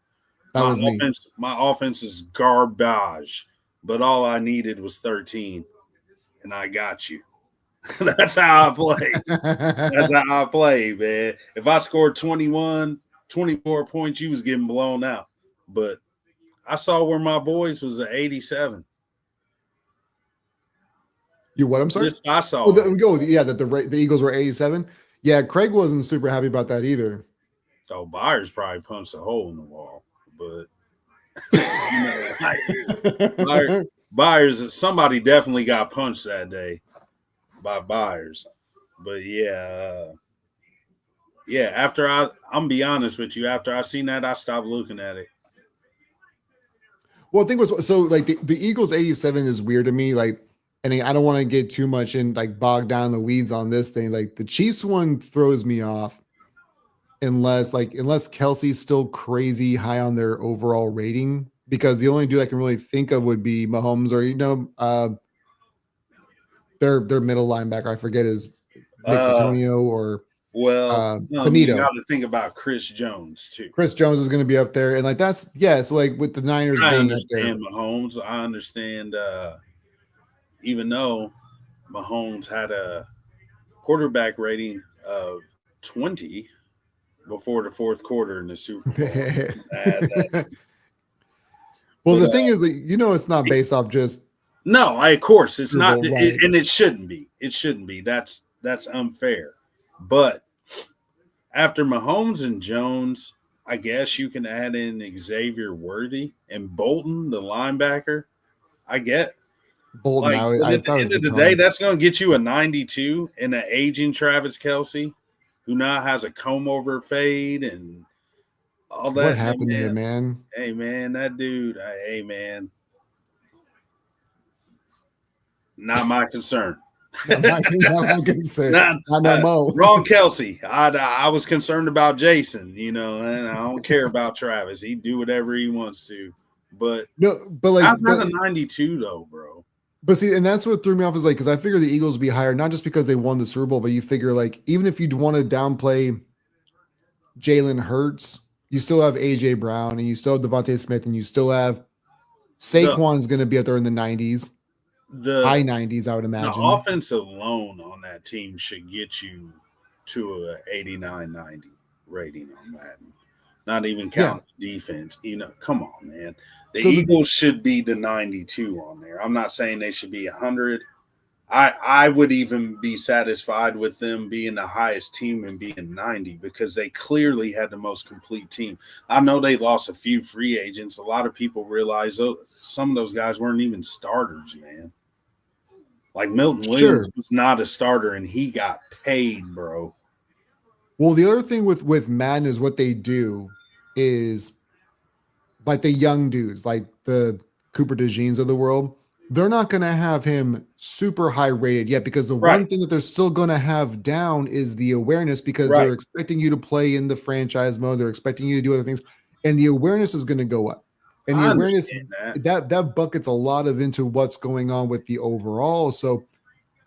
My offense is garbage, but all I needed was 13, and I got you. That's how I play. That's how I play, man. If I scored 21, 24 points, you was getting blown out. But I saw where my boys was at 87. You what? I'm sorry. I saw. That the Eagles were 87. Yeah, Craig wasn't super happy about that either. Oh, Byers probably punched a hole in the wall, but Byers, somebody definitely got punched that day by Byers. But after I'm be honest with you, after I seen that, I stopped looking at it. Well, I think the Eagles 87 is weird to me. And I don't want to get too much in bogged down in the weeds on this thing. The Chiefs one throws me off unless Kelsey's still crazy high on their overall rating because the only dude I can really think of would be Mahomes or their middle linebacker. I forget his Nick Bitonio or no, you Benito. got to think about Chris Jones too. Chris Jones is going to be up there, and like that's so like with the Niners I being up there. understand Mahomes. I understand. Even though Mahomes had a quarterback rating of 20 before the fourth quarter in the Super Bowl. Well, the thing is, it's not based off just. No, of course it's not, and it shouldn't be. It shouldn't be. That's unfair. But after Mahomes and Jones, I guess you can add in Xavier Worthy and Bolton, the linebacker. I get Bolton. At the end of the day, that's going to get you a 92 and an aging Travis Kelce, who now has a comb over fade and all that. What happened to him, man? Hey, man, that dude. Hey, man. Not my concern. Not my concern. Wrong Kelce. I was concerned about Jason, and I don't care about Travis. He do whatever he wants to. But that's not a 92 though, bro. But see, and that's what threw me off is like, because I figure the Eagles would be higher, not just because they won the Super Bowl, but you figure like even if you'd want to downplay Jalen Hurts, you still have AJ Brown and you still have Devontae Smith and you still have Saquon's going to be out there in the 90s, high 90s, I would imagine. The offense alone on that team should get you to a 89-90 rating on Madden. Not even count defense. Come on, man. The Eagles should be the 92 on there. I'm not saying they should be 100. I would even be satisfied with them being the highest team and being 90 because they clearly had the most complete team. I know they lost a few free agents. A lot of people realize some of those guys weren't even starters, man. Like Milton Williams was not a starter, and he got paid, bro. Well, the other thing with Madden is what they do is like the young dudes, like the Cooper DeJeans of the world, they're not going to have him super high rated yet because the one thing that they're still going to have down is the awareness because they're expecting you to play in the franchise mode. They're expecting you to do other things, and the awareness is going to go up. And the awareness that buckets a lot of into what's going on with the overall. So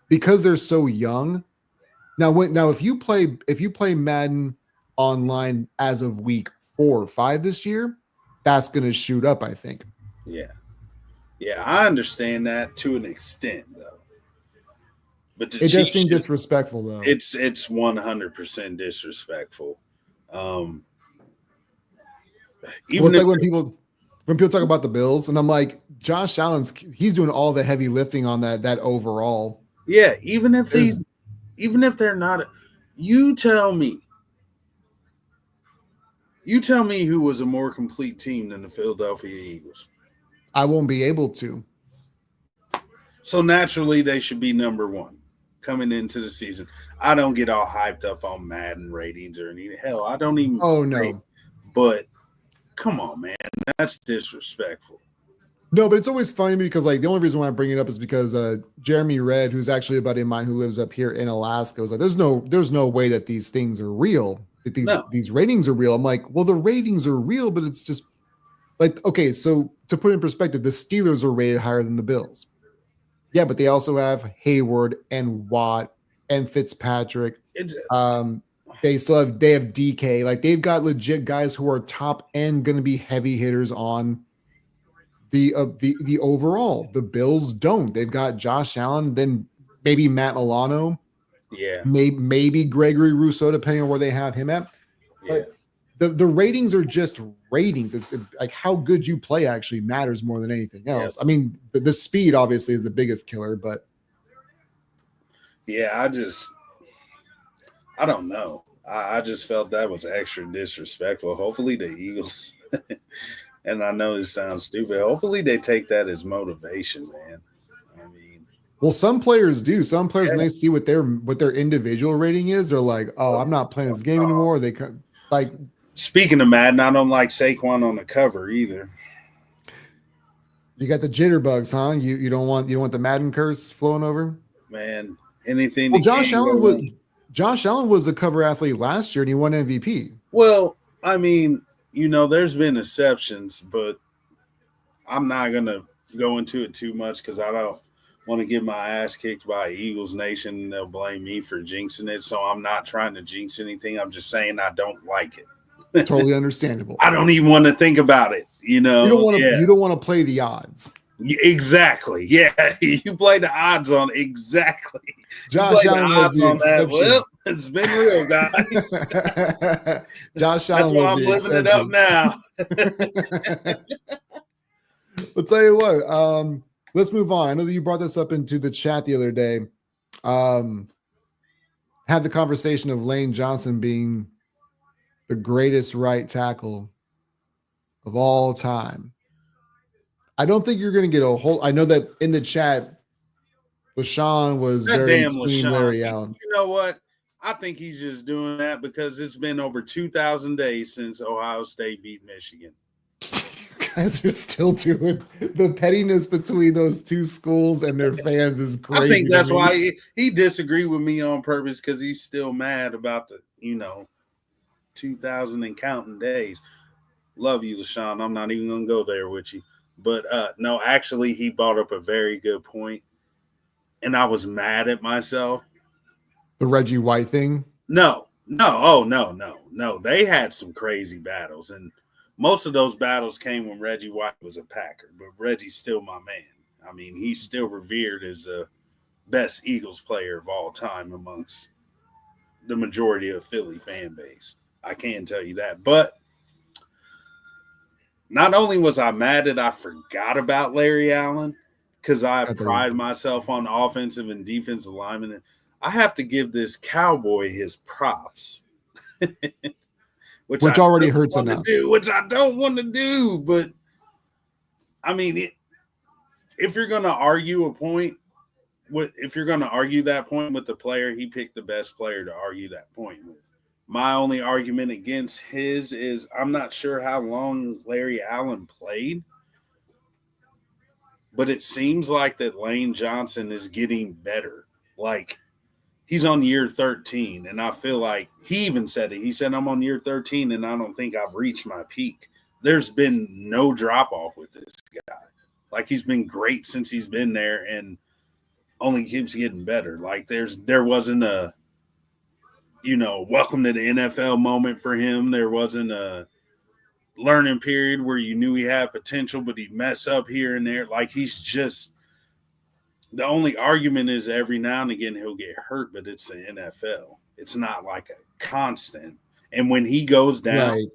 because they're so young, now if you play Madden online as of week 4 or 5 this year, that's going to shoot up, I think. Yeah, I understand that to an extent, though. But it does seem disrespectful, though. It's 100% disrespectful. Even like when people talk about the Bills, and I'm like, Josh Allen's he's doing all the heavy lifting on that overall. Yeah, even if they're not, you tell me who was a more complete team than the Philadelphia Eagles. I won't be able to. So naturally, they should be number 1 coming into the season. I don't get all hyped up on Madden ratings or anything. Hell, I don't even. Oh, no. But come on, man. That's disrespectful. No, but it's always funny because, like, the only reason why I bring it up is because Jeremy Red, who's actually a buddy of mine who lives up here in Alaska, was like, there's no way that these things are real, that these ratings are real. I'm like, well, the ratings are real, but it's just like, okay, so to put it in perspective, the Steelers are rated higher than the Bills. Yeah, but they also have Hayward and Watt and Fitzpatrick. They have DK. Like, they've got legit guys who are top end going to be heavy hitters on the overall. The Bills don't. They've got Josh Allen, then maybe Matt Milano. Yeah. Maybe Gregory Rousseau, depending on where they have him at. Yeah. But the ratings are just ratings. It's like how good you play actually matters more than anything else. Yeah. I mean, the speed obviously is the biggest killer, but yeah, I don't know. I just felt that was extra disrespectful. Hopefully the Eagles, and I know it sounds stupid, hopefully they take that as motivation, man. I mean, well, some players do. Some players, when they see what their individual rating is, they're like, "Oh, I'm not playing this game anymore." They like. Speaking of Madden, I don't like Saquon on the cover either. You got the jitterbugs, huh? You don't want the Madden curse flowing over? Man, anything. Well, Josh Allen was the cover athlete last year and he won MVP. Well, I mean, there's been exceptions, but I'm not gonna go into it too much because I don't want to get my ass kicked by Eagles Nation and they'll blame me for jinxing it. So I'm not trying to jinx anything. I'm just saying I don't like it. Totally understandable. I don't even want to think about it. You know, you don't want to play the odds. Exactly. Yeah, you play the odds on exactly. Josh Allen was the exception. Well, it's been real, guys. Josh Allen was the exception. I'm living it up now. I'll tell you what. Let's move on. I know that you brought this up into the chat the other day. Had the conversation of Lane Johnson being the greatest right tackle of all time. I don't think you're going to get a whole. I know that in the chat, LaShawn was very team Larry Allen. You know what? I think he's just doing that because it's been over 2,000 days since Ohio State beat Michigan. You guys are still doing the pettiness between those two schools and their fans is crazy. I think that's why he disagreed with me on purpose because he's still mad about the 2,000 and counting days. Love you, LaShawn. I'm not even going to go there with you. But no, actually, he brought up a very good point, and I was mad at myself. The Reggie White thing? No. They had some crazy battles, and most of those battles came when Reggie White was a Packer. But Reggie's still my man. I mean, he's still revered as the best Eagles player of all time amongst the majority of Philly fan base. I can tell you that. But not only was I mad that I forgot about Larry Allen because I pride myself on offensive and defensive linemen, I have to give this cowboy his props, which already hurts enough. Which I don't want to do, but I mean, if you're going to argue a point, if you're going to argue that point with the player, he picked the best player to argue that point with. My only argument against his is I'm not sure how long Larry Allen played, but it seems like that Lane Johnson is getting better. Like, he's on year 13, and I feel like he even said it. He said, I'm on year 13, and I don't think I've reached my peak. There's been no drop-off with this guy. Like, he's been great since he's been there and only keeps getting better. Like, there wasn't a welcome to the NFL moment for him. There wasn't a learning period where you knew he had potential, but he'd mess up here and there. Like, he's just – the only argument is every now and again he'll get hurt, but it's the NFL. It's not like a constant. And when he goes down, right,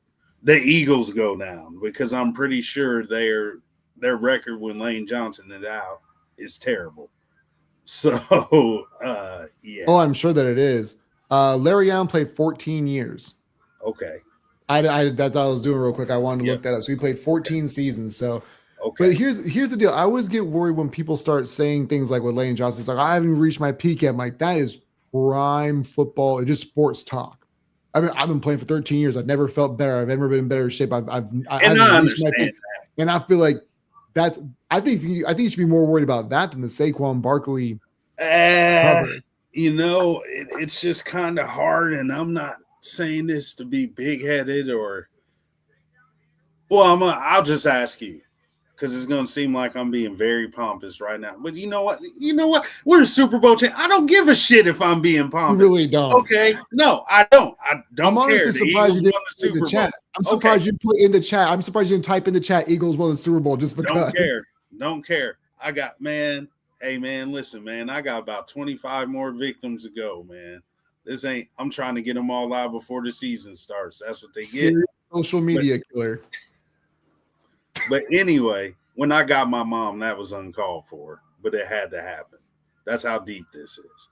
the Eagles go down because I'm pretty sure their record when Lane Johnson is out is terrible. So, yeah. Oh, I'm sure that it is. Larry Allen played 14 years. Okay. That's what I was doing real quick. I wanted to look that up. So he played 14 seasons. So, okay. But here's the deal. I always get worried when people start saying things like with Lane Johnson. It's like, I haven't reached my peak yet. I'm like, that is prime football. It's just sports talk. I mean, I've been playing for 13 years. I've never felt better. I've never been in better shape. I understand that. And I feel like I think you should be more worried about that than the Saquon Barkley cover. It's just kind of hard, and I'm not saying this to be big-headed I'll just ask you because it's going to seem like I'm being very pompous right now. But you know what? We're a Super Bowl champ. I don't give a shit if I'm being pompous. You really don't. Okay? No, I don't. I'm honestly surprised you didn't put in the chat. I'm surprised you put in the chat. I'm surprised you didn't type in the chat Eagles won the Super Bowl just because. Don't care. Hey, man, listen, man, I got about 25 more victims to go, man. I'm trying to get them all out before the season starts. That's what they get. Social media killer. But anyway, when I got my mom, that was uncalled for, but it had to happen. That's how deep this is.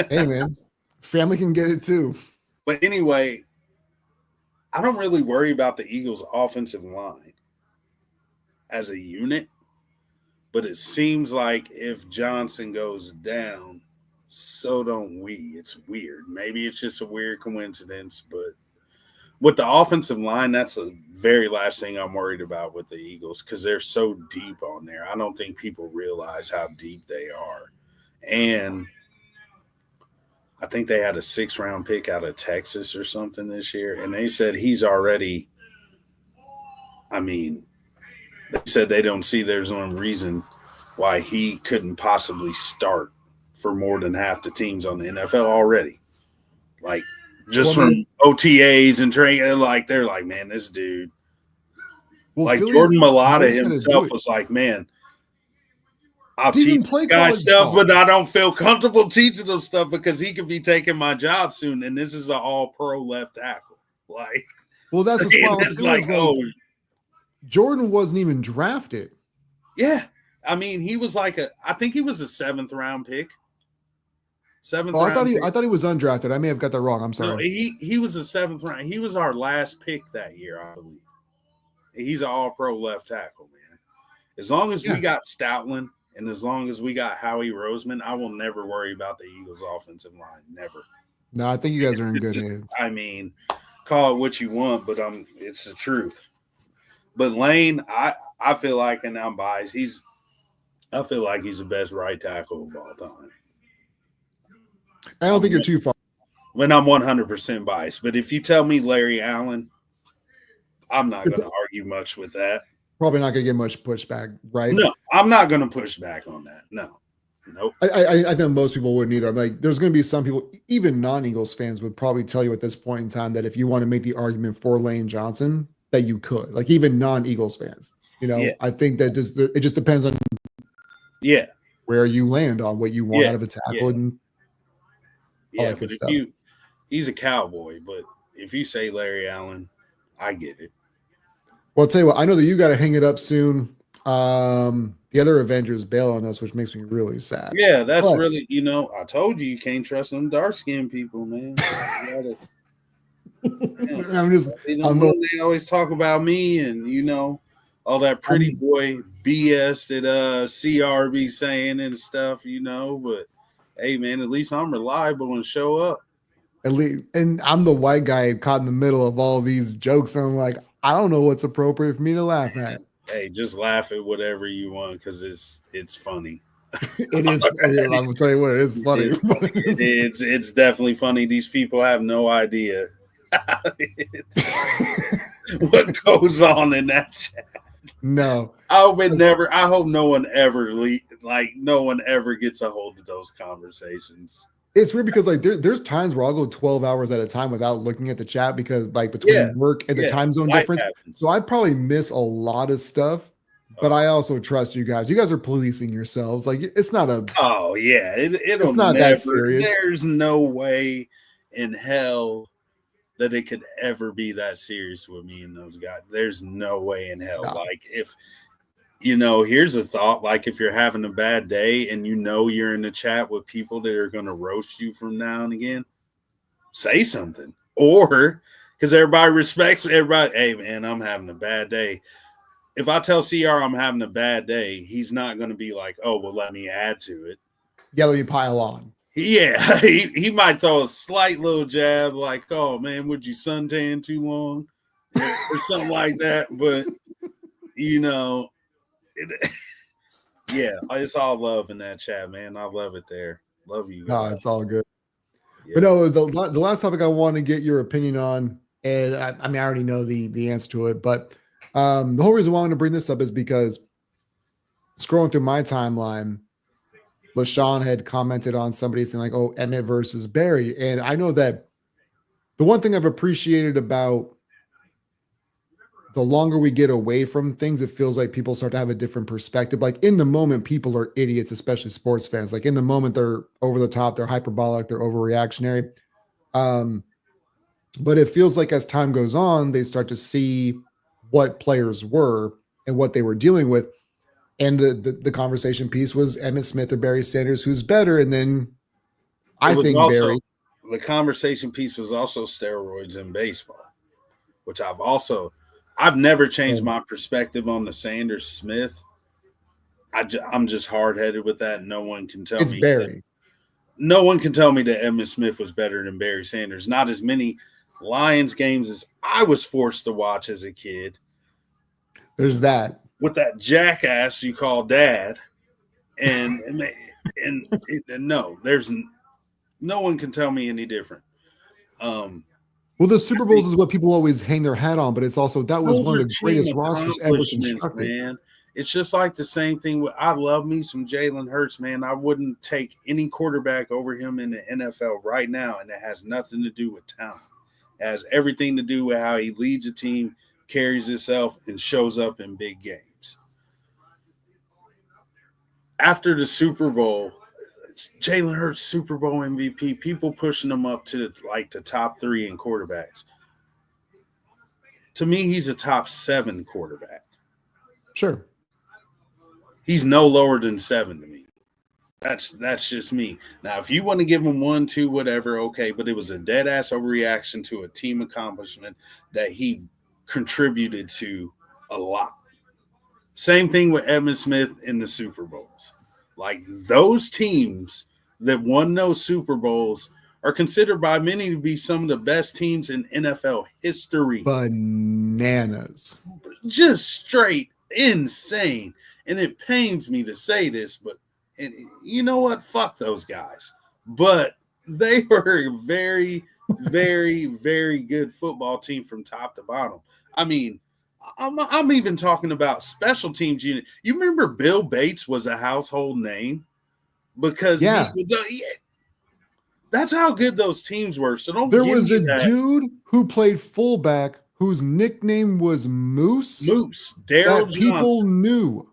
Hey, man, family can get it too. But anyway, I don't really worry about the Eagles' offensive line as a unit. But it seems like if Johnson goes down, so don't we. It's weird. Maybe it's just a weird coincidence. But with the offensive line, that's the very last thing I'm worried about with the Eagles because they're so deep on there. I don't think people realize how deep they are. And I think they had a 6th-round pick out of Texas or something this year. And they said he's already – They said they don't see there's no reason why he couldn't possibly start for more than half the teams on the NFL already. Like just from OTAs and training, like they're like, man, this dude. Well, like Philly, Jordan Mailata himself was like, man, I'll teach guys stuff, but I don't feel comfortable teaching them stuff because he could be taking my job soon. And this is an all-pro left tackle. Like, well, that's what's wild. It's like, oh, Jordan wasn't even drafted. Yeah, I mean, he was like I think he was a 7th round pick. I thought he was undrafted. I may have got that wrong. I'm sorry. No, he was a 7th round. He was our last pick that year, I believe. He's an all-pro left tackle, man. As long as we got Stoutland and as long as we got Howie Roseman, I will never worry about the Eagles' offensive line. Never. No, I think you guys are in good hands. I mean, call it what you want, but it's the truth. But Lane, I feel like, and I'm biased, I feel like he's the best right tackle of all time. I don't think you're too far. When I'm 100% biased. But if you tell me Larry Allen, I'm not going to argue much with that. Probably not going to get much pushback, right? No, I'm not going to push back on that. No. Nope. I think most people wouldn't either. I'm like, there's going to be some people, even non-Eagles fans would probably tell you at this point in time that if you want to make the argument for Lane Johnson, that you could. Like even non-Eagles fans. You know, I think that it just depends on where you land on what you want out of a tackle. And but he's a Cowboy, but if you say Larry Allen, I get it. Well, I'll tell you what, I know that you got to hang it up soon. The other Avengers bail on us, which makes me really sad. Yeah, that's really, I told you can't trust them dark-skinned people, man. They always talk about me and, all that pretty boy BS that CR be saying and stuff, but hey, man, at least I'm reliable and show up. At least, and I'm the white guy caught in the middle of all these jokes. And I'm like, I don't know what's appropriate for me to laugh at. Hey, just laugh at whatever you want because it's funny. It is. I'm gonna tell you what, it is funny. It's definitely funny. These people have no idea what goes on in that chat. No, I hope no one ever gets a hold of those conversations. It's weird because like there's times where I'll go 12 hours at a time without looking at the chat because like between work and the time zone difference. Happens. So I probably miss a lot of stuff, but I also trust you guys. You guys are policing yourselves. Like it's not a. Oh yeah, it's not that serious. There's no way in hell that it could ever be that serious with me and those guys. There's no way in hell. No. Like if. Here's a thought. Like if you're having a bad day and you're in the chat with people that are going to roast you from now and again, say something. Or because everybody respects everybody. Hey, man, I'm having a bad day. If I tell CR I'm having a bad day, he's not going to be like, oh, well, let me add to it. Yeah, let me pile on. Yeah, he might throw a slight little jab like, oh, man, would you suntan too long? Or something like that. But, it's all love in that chat, man. I love it there. Love you guys. No, it's all good. Yeah. But no, the last topic I want to get your opinion on, and I already know the answer to it, but the whole reason why I want to bring this up is because scrolling through my timeline, LaShawn had commented on somebody saying like, oh, Emmett versus Barry. And I know that the one thing I've appreciated about the longer we get away from things, it feels like people start to have a different perspective. Like in the moment, people are idiots, especially sports fans. Like in the moment, they're over the top, they're hyperbolic, they're overreactionary. But it feels like as time goes on, they start to see what players were and what they were dealing with. And the conversation piece was Emmitt Smith or Barry Sanders, who's better. And then Barry. The conversation piece was also steroids in baseball, which I've never changed my perspective on the Sanders Smith. I'm just hard headed with that. No one can tell me. It's Barry. No one can tell me that Emmitt Smith was better than Barry Sanders. Not as many Lions games as I was forced to watch as a kid. There's that. With that jackass you call dad. And no, there's no one can tell me any different. Well, the Super Bowls is what people always hang their hat on, but it's also that was Those one are of the team greatest rosters ever accomplishments, constructed. man. It's just like the same thing with I love me some Jalen Hurts, man. I wouldn't take any quarterback over him in the NFL right now, and it has nothing to do with talent. It has everything to do with how he leads a team, carries himself, and shows up in big games. After the Super Bowl, Jalen Hurts Super Bowl MVP, people pushing him up to like the top 3 in quarterbacks. To me, he's a top 7 quarterback. Sure. He's no lower than 7 to me. That's just me. Now, if you want to give him 1, 2, whatever, okay, but it was a dead ass overreaction to a team accomplishment that he contributed to a lot. Same thing with Emmitt Smith in the Super Bowls. Like those teams that won those Super Bowls are considered by many to be some of the best teams in NFL history. Bananas. Just straight insane. And it pains me to say this, but and you know what? Fuck those guys. But they were a very, very, very good football team from top to bottom. I mean, I'm even talking about special teams unit. You remember Bill Bates was a household name because he was that's how good those teams were. So don't. There was a dude who played fullback whose nickname was Moose. Daryl people knew.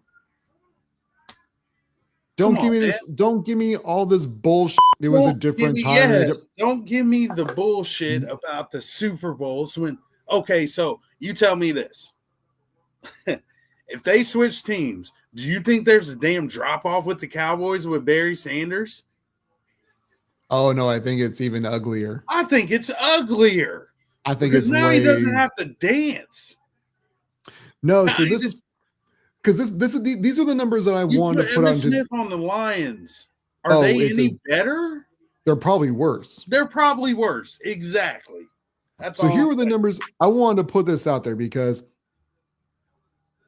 Don't give me man. this. Don't give me all this bullshit. It was a different time. Yes. Don't give me the bullshit about the Super Bowls. Okay, so you tell me this. If they switch teams, do you think there's a damn drop off with the Cowboys with Barry Sanders? Oh no, I think it's even uglier. I think it's uglier. I think it's now he doesn't have to dance. No, so this is because these are the numbers that I wanted to put on. Smith on the Lions. Are they any better? They're probably worse. They're probably worse. Exactly. That's so here were the numbers. I wanted to put this out there because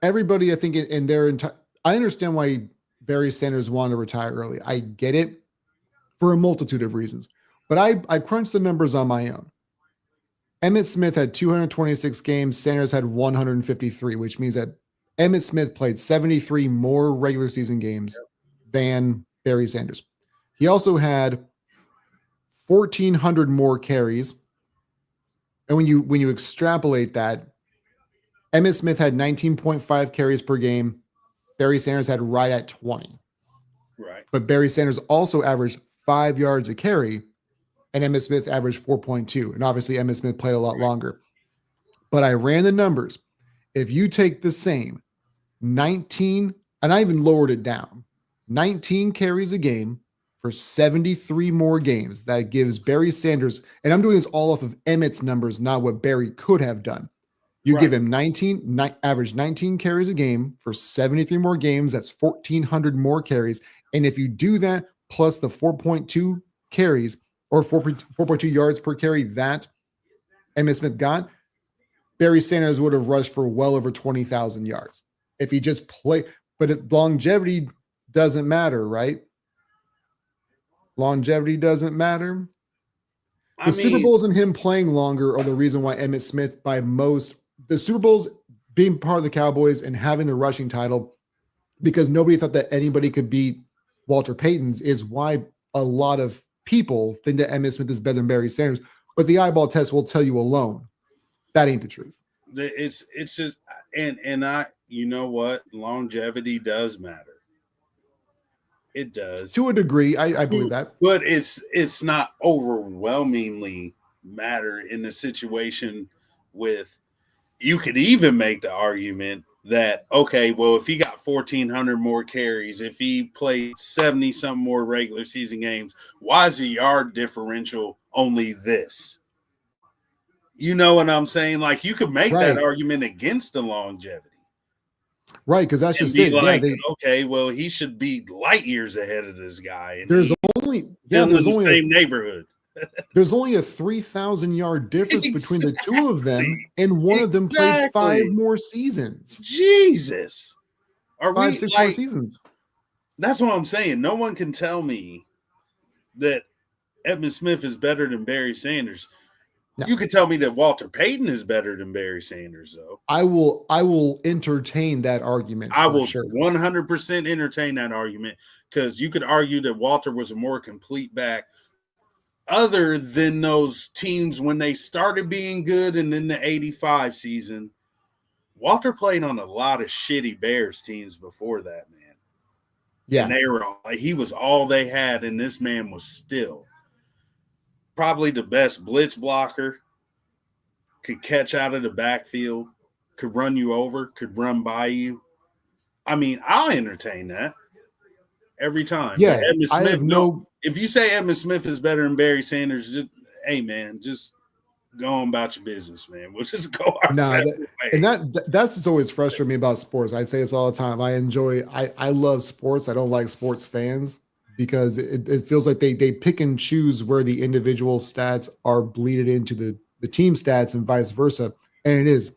everybody, I think, in their entire, I understand why Barry Sanders wanted to retire early. I get it for a multitude of reasons, but I crunched the numbers on my own. Emmitt Smith had 226 games. Sanders had 153, which means that Emmitt Smith played 73 more regular season games than Barry Sanders. He also had 1,400 more carries. And when you extrapolate that, Emmitt Smith had 19.5 carries per game. Barry Sanders had right at 20. Right. But Barry Sanders also averaged 5 yards a carry, and Emmitt Smith averaged 4.2. And obviously, Emmitt Smith played a lot longer. But I ran the numbers. If you take the same 19, and I even lowered it down, 19 carries a game for 73 more games, that gives Barry Sanders, and I'm doing this all off of Emmitt's numbers, not what Barry could have done. You give him average 19 carries a game for 73 more games. That's 1,400 more carries. And if you do that plus the 4.2 carries or 4.2 yards per carry that Emmitt Smith got, Barry Sanders would have rushed for well over 20,000 yards if he just played. But longevity doesn't matter, right? Longevity doesn't matter. The Super Bowls and him playing longer are the reason why Emmitt Smith, the Super Bowls being part of the Cowboys and having the rushing title, because nobody thought that anybody could beat Walter Payton's, is why a lot of people think that Emmitt Smith is better than Barry Sanders. But the eyeball test will tell you alone that ain't the truth. It's just, and I, you know what, longevity does matter. It does to a degree. I believe that, but it's not overwhelmingly matter in the situation. With, you could even make the argument that, okay, well, if he got 1,400 more carries, if he played 70 something more regular season games, why is the yard differential only this? You know what I'm saying? Like, you could make that argument against the longevity. Right, because that's just it. Like, okay, well, he should be light years ahead of this guy. And there's only the same neighborhood. There's only a 3,000 yard difference between the two of them, and one of them played 5 more seasons. Jesus, are 5, 6 more seasons? That's what I'm saying. No one can tell me that Emmitt Smith is better than Barry Sanders. No. You could tell me that Walter Payton is better than Barry Sanders, though. I will entertain that argument. I will sure. 100% entertain that argument because you could argue that Walter was a more complete back other than those teams when they started being good and then the 85 season. Walter played on a lot of shitty Bears teams before that, man. Yeah. And he was all they had, and this man was still probably the best blitz blocker, could catch out of the backfield, could run you over, could run by you. I mean, I'll entertain that every time. Yeah, Emmitt Smith, I have no. If you say Emmitt Smith is better than Barry Sanders, just, hey man, just go on about your business, man. We'll just go our separate ways. And that's what's always frustrating me about sports. I say this all the time. I love sports. I don't like sports fans because it feels like they pick and choose where the individual stats are bleeded into the team stats and vice versa. And it is.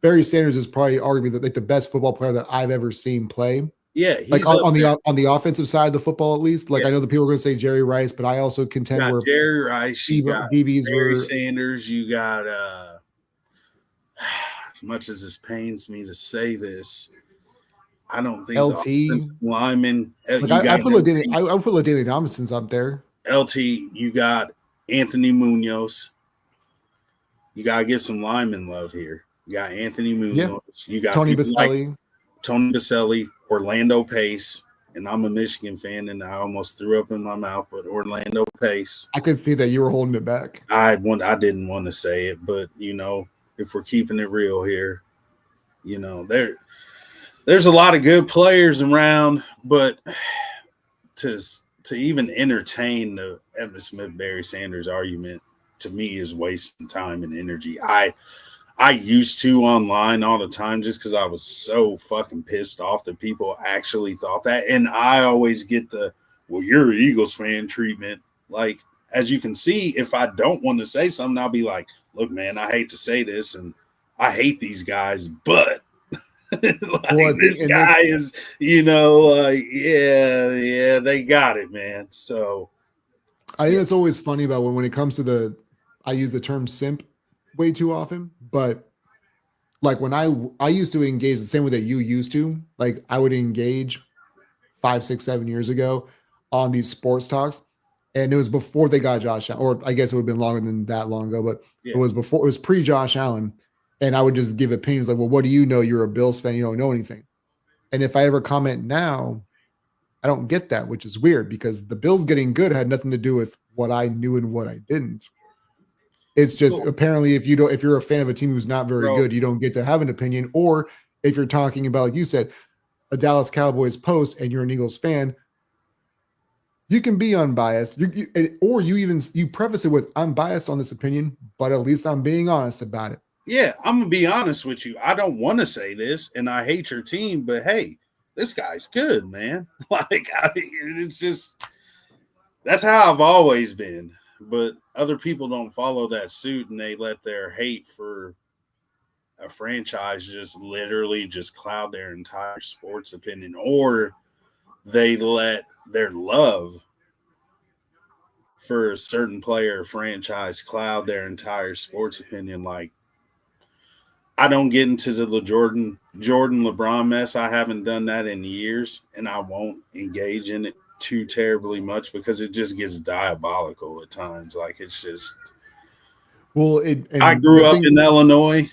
Barry Sanders is probably arguably the best football player that I've ever seen play. Yeah, like on the offensive side of the football, at least. Like I know the people are going to say Jerry Rice, but I also contend where Jerry Rice, you got Barry Sanders, you got as much as this pains me to say this, I don't think LT lineman. Like I put LaDainian Tomlinson's up there. LT, you got Anthony Munoz. You gotta get some lineman love here. You got Anthony Munoz. Yeah. You got Tony Baselli. Tony Baselli, Orlando Pace, and I'm a Michigan fan, and I almost threw up in my mouth, but Orlando Pace. I could see that you were holding it back. I didn't want to say it, but if we're keeping it real here, there's a lot of good players around, but to even entertain the Emmitt Smith Barry Sanders argument to me is wasting time and energy. I used to online all the time just because I was so fucking pissed off that people actually thought that. And I always get well, you're an Eagles fan treatment. Like, as you can see, if I don't want to say something, I'll be like, look, man, I hate to say this and I hate these guys, but this guy is, yeah, they got it, man. So I think it's always funny about when it comes to I use the term simp way too often, but like when I used to engage the same way that you used to, like I would engage 5, 6, 7 years ago on these sports talks, and it was before they got Josh Allen, or I guess it would have been longer than that long ago, but it was pre Josh Allen, and I would just give opinions like, well, what do you know? You're a Bills fan, you don't know anything. And if I ever comment now, I don't get that, which is weird because the Bills getting good had nothing to do with what I knew and what I didn't. It's just apparently if you're a fan of a team who's not very good, you don't get to have an opinion. Or if you're talking about, like you said, a Dallas Cowboys post and you're an Eagles fan, you can be unbiased. You preface it with, I'm biased on this opinion, but at least I'm being honest about it. Yeah, I'm gonna be honest with you. I don't want to say this, and I hate your team, but hey, this guy's good, man. It's just that's how I've always been. But other people don't follow that suit, and they let their hate for a franchise just literally just cloud their entire sports opinion, or they let their love for a certain player or franchise cloud their entire sports opinion. Like, I don't get into the Jordan LeBron mess. I haven't done that in years, and I won't engage in it too terribly much because it just gets diabolical at times. Like, it's just I grew up in Illinois.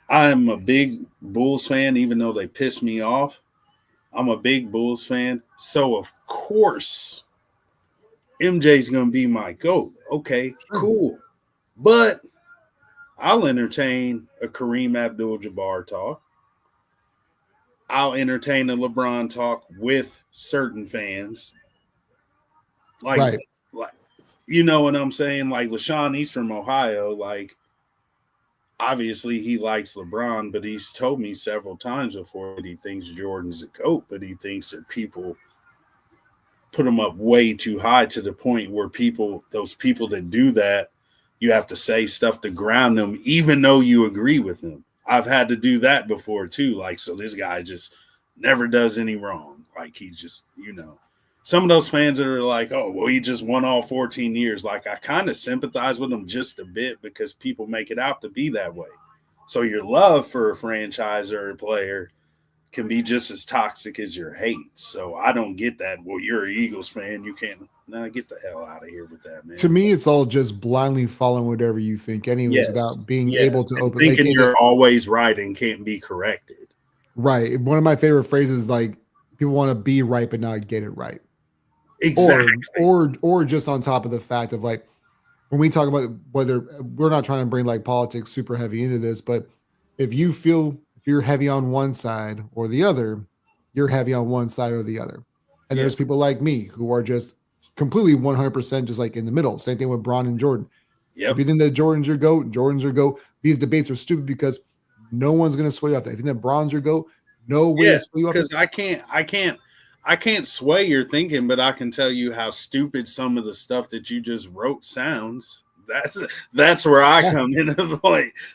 I am a big Bulls fan, even though they piss me off. I'm a big Bulls fan. So of course MJ's gonna be my GOAT. Okay, cool. But I'll entertain a Kareem Abdul-Jabbar talk. I'll entertain a LeBron talk with certain fans. Like, you know what I'm saying? Like LaShawn, he's from Ohio. Like, obviously he likes LeBron, but he's told me several times before that he thinks Jordan's a GOAT, but he thinks that people put him up way too high to the point where those people that do that, you have to say stuff to ground them, even though you agree with them. I've had to do that before too. Like, so this guy just never does any wrong. Like, he just, some of those fans that are like, oh, well, he just won all 14 years. Like, I kind of sympathize with them just a bit because people make it out to be that way. So your love for a franchise or a player can be just as toxic as your hate. So I don't get that. Well, you're an Eagles fan. You can't. Nah, get the hell out of here with that, man. To me, it's all just blindly following whatever you think, anyways, without being able to open. Thinking you're always right and can't be corrected. Right. One of my favorite phrases, like, people want to be right but not get it right. Exactly. Or just on top of the fact of, like, when we talk about whether we're not trying to bring like politics super heavy into this, but if you're heavy on one side or the other, you're heavy on one side or the other. And there's people like me who are just completely 100% just like in the middle. Same thing with Bron and Jordan. Yep. If you think that Jordan's your GOAT, Jordan's your GOAT. These debates are stupid because no one's going to sway you off that. If you think that Bron's your GOAT, no way to sway you off that. Because I can't sway your thinking, but I can tell you how stupid some of the stuff that you just wrote sounds. That's where I come in and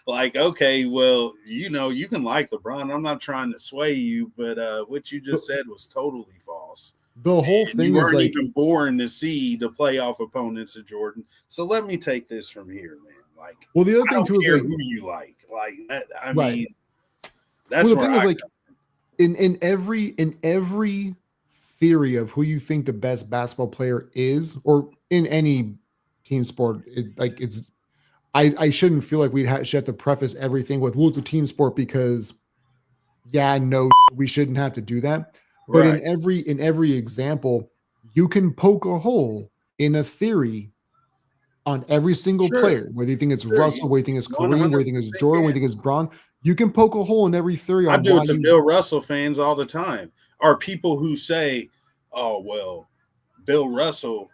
like, okay, well, you can like LeBron. I'm not trying to sway you, but what you just said was totally false. The whole thing is like even born to see the playoff opponents of Jordan. So let me take this from here, man. Like, well, the other thing too is like who you like that. I right. mean, that's the thing is like in every theory of who you think the best basketball player is, or in any team sport, I shouldn't feel like should have to preface everything with, well, it's a team sport because we shouldn't have to do that. But right. in every example, you can poke a hole in a theory on every single player, whether you think it's Russell, whether you think it's Kareem, whether you think it's Jordan, whether you think it's Bron. You can poke a hole in every theory. I do it to Bill Russell fans all the time. Are people who say, oh, well, Bill Russell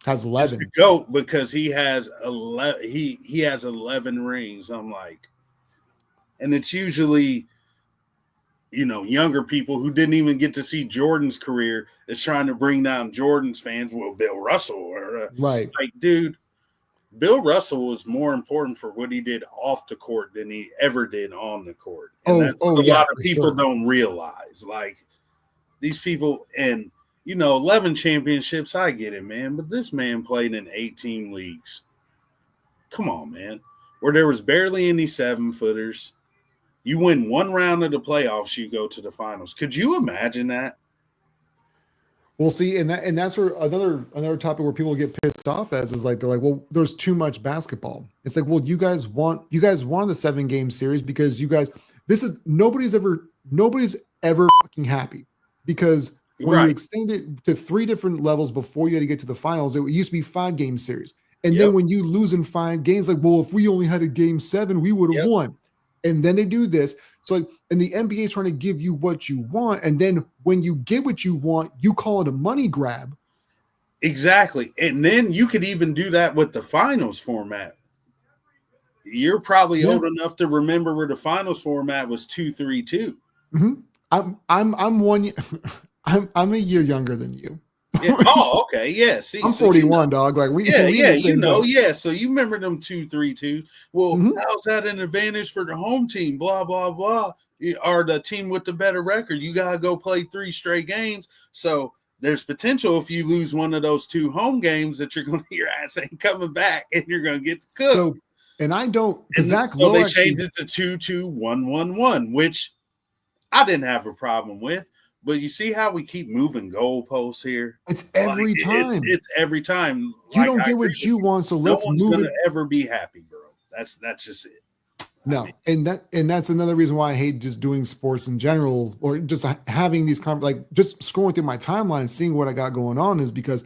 has 11 the GOAT because he has 11. He has 11 rings. I'm like, and it's usually, younger people who didn't even get to see Jordan's career is trying to bring down Jordan's fans. Well, Bill Russell, or right? Like, dude, Bill Russell was more important for what he did off the court than he ever did on the court. And a lot of people don't realize, like, these people, and 11 championships, I get it, man. But this man played in 18 leagues. Come on, man. Where there was barely any 7-footers. You win one round of the playoffs, you go to the finals. Could you imagine that? We'll see, and that's where another topic where people get pissed off is like, they're like, well, there's too much basketball. It's like, well, you guys won the 7-game series because nobody's ever fucking happy, because when you extend it to 3 different levels before you had to get to the finals, it used to be 5-game series. And then when you lose in 5 games, like, well, if we only had a game 7, we would have won. And then they do this. So, like, and the NBA is trying to give you what you want. And then when you get what you want, you call it a money grab. Exactly. And then you could even do that with the finals format. You're probably old enough to remember where the finals format was 2-3-2. Mm-hmm. I'm a year younger than you. Yeah. Oh, okay. Yeah. See, I'm 41, dog. Like So you remember them 2-3-2. Well, how's that an advantage for the home team? Blah, blah, blah. Or the team with the better record. You gotta go play 3 straight games. So there's potential if you lose one of those 2 home games that your ass ain't coming back and you're gonna get cooked. So, and I don't, Zach Lowe they changed it to 2-2-1-1-1, which I didn't have a problem with. But you see how we keep moving goalposts here? It's every time. It's every time. You don't get what you want, so let's move it. No one's gonna ever be happy, bro. That's just it. No, and that's another reason why I hate just doing sports in general, or just having these just scrolling through my timeline, seeing what I got going on, is because,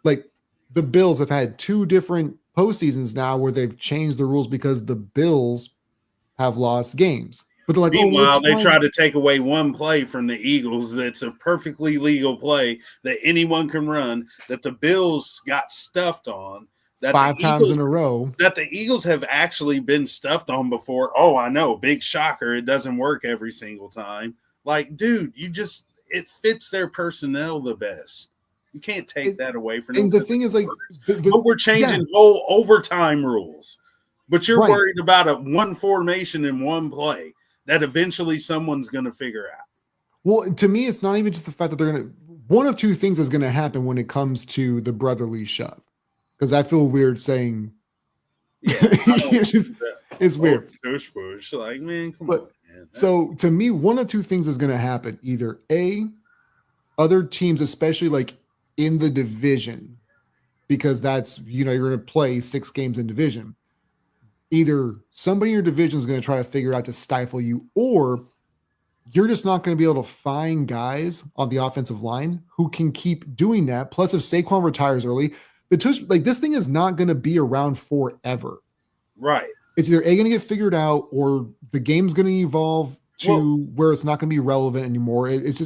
like, the Bills have had 2 different postseasons now where they've changed the rules because the Bills have lost games. But they're like, meanwhile, they try to take away one play from the Eagles that's a perfectly legal play that anyone can run, that the Bills got stuffed on. That 5 times in a row. That the Eagles have actually been stuffed on before. Oh, I know. Big shocker. It doesn't work every single time. Like, dude, it fits their personnel the best. You can't take that away from them. And the thing is, like, but we're changing whole overtime rules. But you're worried about one formation in one play that eventually someone's going to figure out. Well, to me, it's not even just the fact that they're going to – one of two things is going to happen when it comes to the brotherly shove. Because I feel weird saying, it's weird. Push. Like, man, come on. Man. So to me, one of two things is going to happen. Either A, other teams, especially like in the division, because that's, you're going to play 6 games in division. Either somebody in your division is going to try to figure out to stifle you, or you're just not going to be able to find guys on the offensive line who can keep doing that. Plus, if Saquon retires early, this thing is not going to be around forever. Right. It's either A, going to get figured out, or the game's going to evolve to where it's not going to be relevant anymore. It's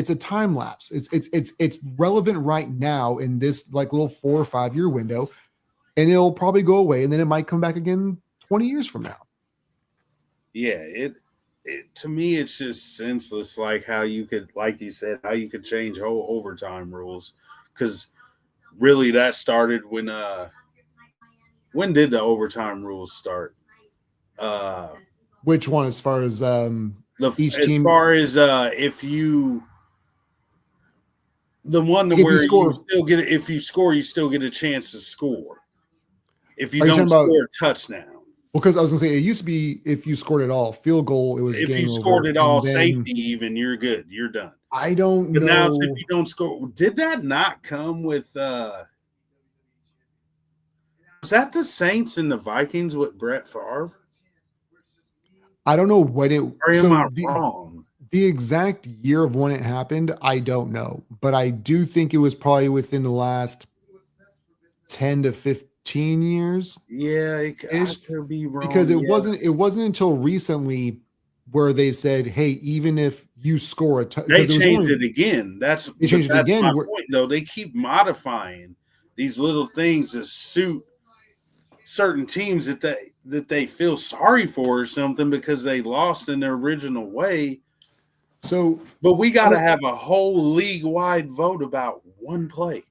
a time lapse. It's relevant right now in this like little 4 or 5 year window, and it'll probably go away, and then it might come back again 20 years from now. Yeah, it to me, it's just senseless. Like how you could, like you said, how you could change whole overtime rules, because really that started when did the overtime rules start? Which one, as far as each team? As far as if you, the one where you still get it, if you score, you still get a chance to score. If you don't score a touchdown. Well, because I was gonna say it used to be if you scored it all, field goal, it was if game you scored over, it all, safety even, you're good, you're done. I don't know. Now it's if you don't score. Did that not come with? Was that the Saints and the Vikings with Brett Favre? I don't know when it. Or am I wrong? The exact year of when it happened, I don't know, but I do think it was probably within the last 10 to 15 years. Yeah, I could be wrong, because it wasn't until recently where they said, "Hey, even if you score a they changed it again." They changed it again. My point, though, they keep modifying these little things to suit certain teams that they feel sorry for or something because they lost in their original way. So, but we got to have a whole league-wide vote about one play.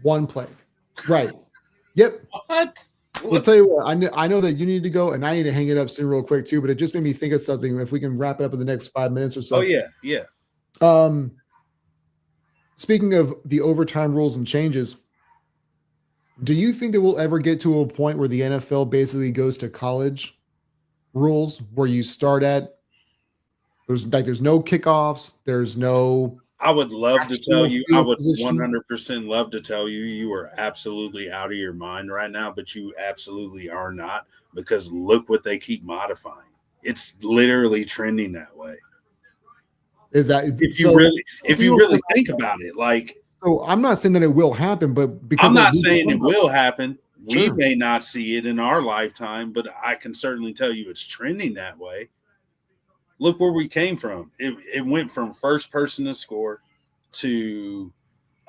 One play, right? Yep. What? I'll tell you what. I know that you need to go, and I need to hang it up soon, real quick too. But it just made me think of something. If we can wrap it up in the next 5 minutes or so. Oh yeah. Speaking of the overtime rules and changes, do you think that we'll ever get to a point where the NFL basically goes to college rules, where you start at there's no kickoffs, there's no. I would love to tell you, I would 100% love to tell you, you are absolutely out of your mind right now, but you absolutely are not, because look what they keep modifying. It's literally trending that way. Is that if you really think about it, like. So I'm not saying that it will happen, but because I'm not saying it will happen. Sure. We may not see it in our lifetime, but I can certainly tell you it's trending that way. Look where we came from. It went from first person to score to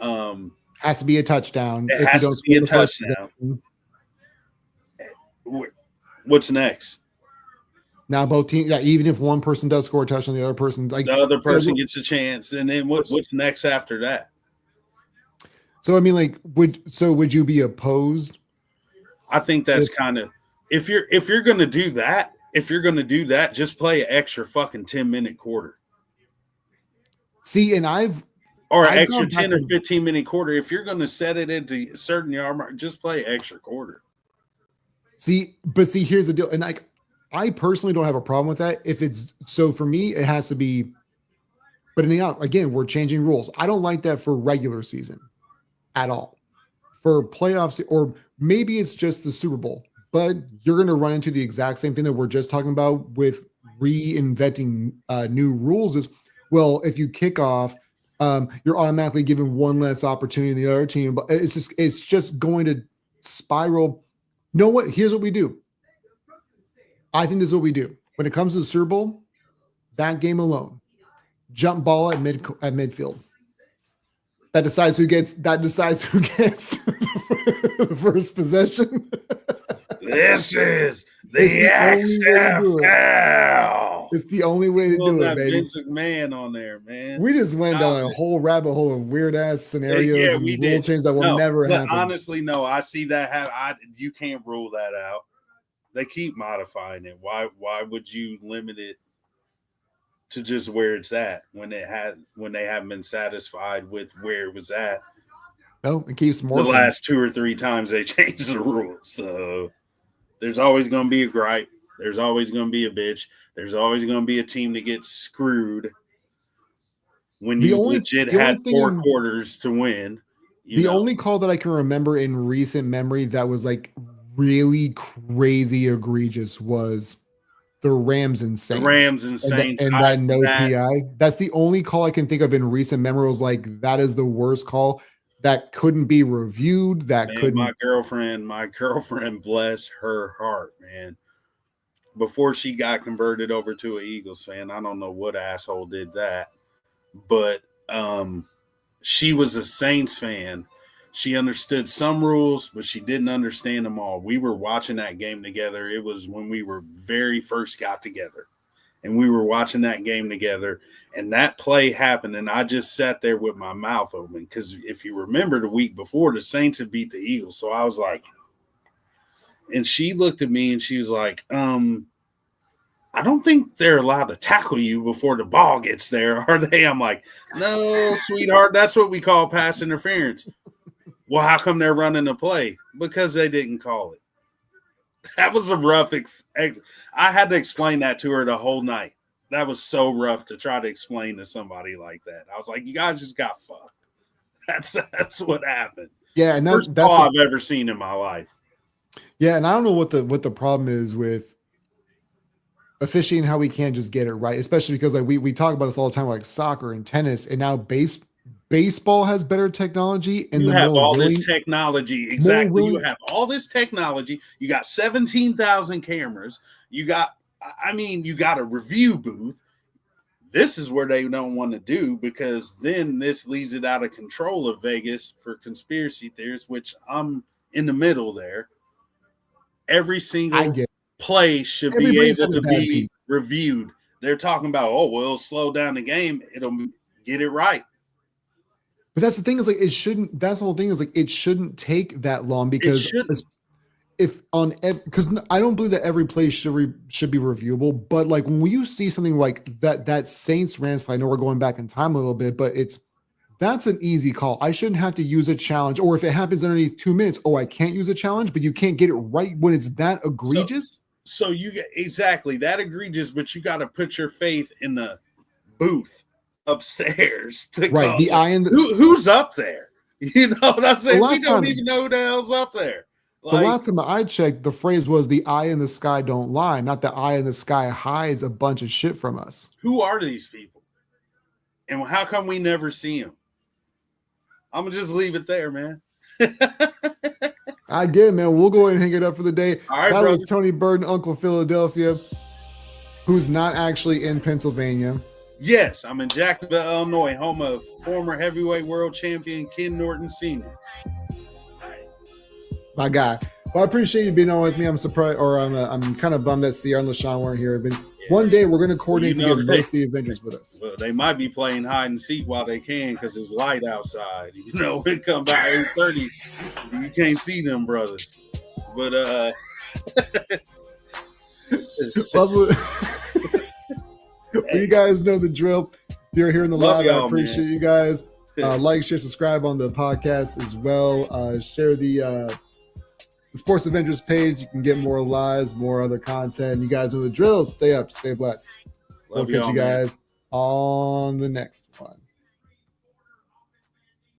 has to be a touchdown. It has to be a touchdown. What's next? Now both teams, even if one person does score a touchdown, the other person gets a chance, and then what's next after that? So I mean, like, would you be opposed? I think that's kind of if you're going to do that. If you're going to do that, just play an extra fucking 10-minute quarter. See, and an extra 10 or 15-minute quarter. If you're going to set it into a certain yard mark, just play extra quarter. See, here's the deal. And I personally don't have a problem with that. If it's so for me, it has to be. But again, we're changing rules. I don't like that for regular season at all. For playoffs, or maybe it's just the Super Bowl. But you're going to run into the exact same thing that we're just talking about with reinventing new rules. Is, well, if you kick off, you're automatically given one less opportunity than the other team. But it's just going to spiral. You know what? Here's what we do. I think this is what we do when it comes to the Super Bowl. That game alone, jump ball at midfield. That decides who gets the first possession. This is the XFL. It's the only way to do it, baby. Vince McMahon on there, man. We just went down a whole rabbit hole of weird ass scenarios and rule changes that will never happen. Honestly, no, I see that happen. You can't rule that out. They keep modifying it. Why would you limit it to just where it's at when they haven't been satisfied with where it was at. Oh, it keeps morphing. The last 2 or 3 times they changed the rules. So there's always going to be a gripe. There's always going to be a bitch. There's always going to be a team that gets screwed when you legit had 4 quarters to win. The only call that I can remember in recent memory that was like really crazy egregious was the Rams and Saints. The Rams and Saints. And that no PI. That's the only call I can think of in recent memory. Was like, that is the worst call. That couldn't be reviewed. That couldn't. My girlfriend, bless her heart, man. Before she got converted over to an Eagles fan, I don't know what asshole did that, but she was a Saints fan. She understood some rules, but she didn't understand them all. We were watching that game together. It was when we were very first got together, and we were watching that game together, and that play happened, and I just sat there with my mouth open because if you remember the week before, the Saints had beat the Eagles. So I was like, and she looked at me and she was like, I don't think they're allowed to tackle you before the ball gets there, are they? I'm like, no, sweetheart, that's what we call pass interference. Well, how come they're running the play? Because they didn't call it. That was a rough I had to explain that to her the whole night. That was so rough to try to explain to somebody like that. I was like, you guys just got fucked. That's what happened. Yeah, and that's all I've ever seen in my life. Yeah, and I don't know what the problem is with officiating, how we can't just get it right, especially because like we talk about this all the time, like soccer and tennis, and now baseball has better technology. And you have all this technology. Exactly. You have all this technology. You got 17,000 cameras. You got a review booth. This is where they don't want to do, because then this leaves it out of control of Vegas for conspiracy theories, which I'm in the middle there. Every single play should be able to be reviewed. They're talking about, it'll slow down the game. It'll get it right. But that's the thing, is like, it shouldn't, that's the whole thing, is like, it shouldn't take that long, because because I don't believe that every play should be reviewable. But like when you see something like that Saints Rams play, I know we're going back in time a little bit, but that's an easy call. I shouldn't have to use a challenge. Or if it happens underneath 2 minutes, I can't use a challenge, but you can't get it right when it's that egregious. So you get exactly that egregious, but you got to put your faith in the booth upstairs to right. The eye and who's up there? You know what I'm saying? We don't even know who the hell's up there. The last time I checked, the phrase was "the eye in the sky don't lie," not "the eye in the sky hides a bunch of shit from us." Who are these people? And how come we never see them? I'm gonna just leave it there, man. I did, man. We'll go ahead and hang it up for the day. All right, that brother. was Tony Burton, Uncle Philadelphia, who's not actually in Pennsylvania. Yes, I'm in Jacksonville, Illinois, home of former heavyweight world champion Ken Norton Sr. My guy. Well, I appreciate you being on with me. I'm surprised, or I'm kind of bummed that Sierra and LaShawn weren't here. But one day we're going to coordinate to get most of the Avengers with us. Well, they might be playing hide and seek while they can, because it's light outside. You know, when it come by 8:30, you can't see them, brothers. But well, you guys know the drill. If you're here in the live, I appreciate you guys. Like, share, subscribe on the podcast as well. Share the Sports Avengers page. You can get more lives, more other content. You guys know the drill. Stay up, stay blessed. We'll catch you guys on the next one.